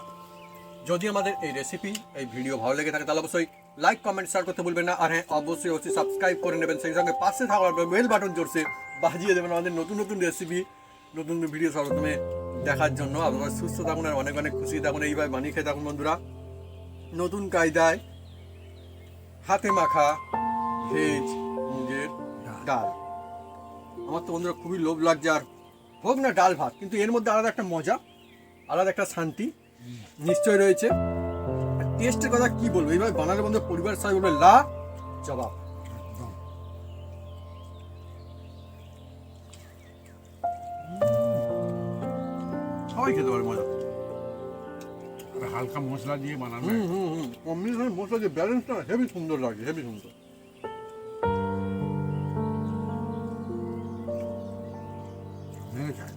Speaker 2: যদি আমাদের এই রেসিপি, এই ভিডিও ভালো লেগে থাকে তাহলে অবশ্যই লাইক কমেন্ট শেয়ার করতে ভুলবেন না, আর হ্যাঁ অবশ্যই সাবস্ক্রাইব করে নেবেন, সেই সঙ্গে পাশে থাকা বেল বাটন জোরসে বাজিয়ে দেবেন আমাদের নতুন নতুন রেসিপি, নতুন নতুন ভিডিও সর্বপ্রথমে দেখার জন্য। আপনারা সুস্থ থাকুন আর অনেক অনেক খুশি থাকুন, এইভাবে বানিয়ে খেয়ে থাকুন বন্ধুরা, নতুন কায়দায় হাতে মাখা ভেজ মুগের ডাল। আমার তো বন্ধুরা খুবই লোভ লাগছে, আর হোক না ডাল ভাত, কিন্তু এর মধ্যে আলাদা একটা মজা, আলাদা একটা শান্তি নিশ্চয় রয়েছে। টেস্টের কথা কি বলবো, এইভাবে বানালে বন্ধু পরিবার সবাই বলবে লা জবাব। সবাই খেতে পারে মজা।
Speaker 4: আর হালকা মশলা দিয়ে বানানো
Speaker 2: কম্বিনেশন মশলা যে ব্যালেন্সটা হেভি সুন্দর লাগে, হেভি সুন্দর।
Speaker 4: হয়ে যায়।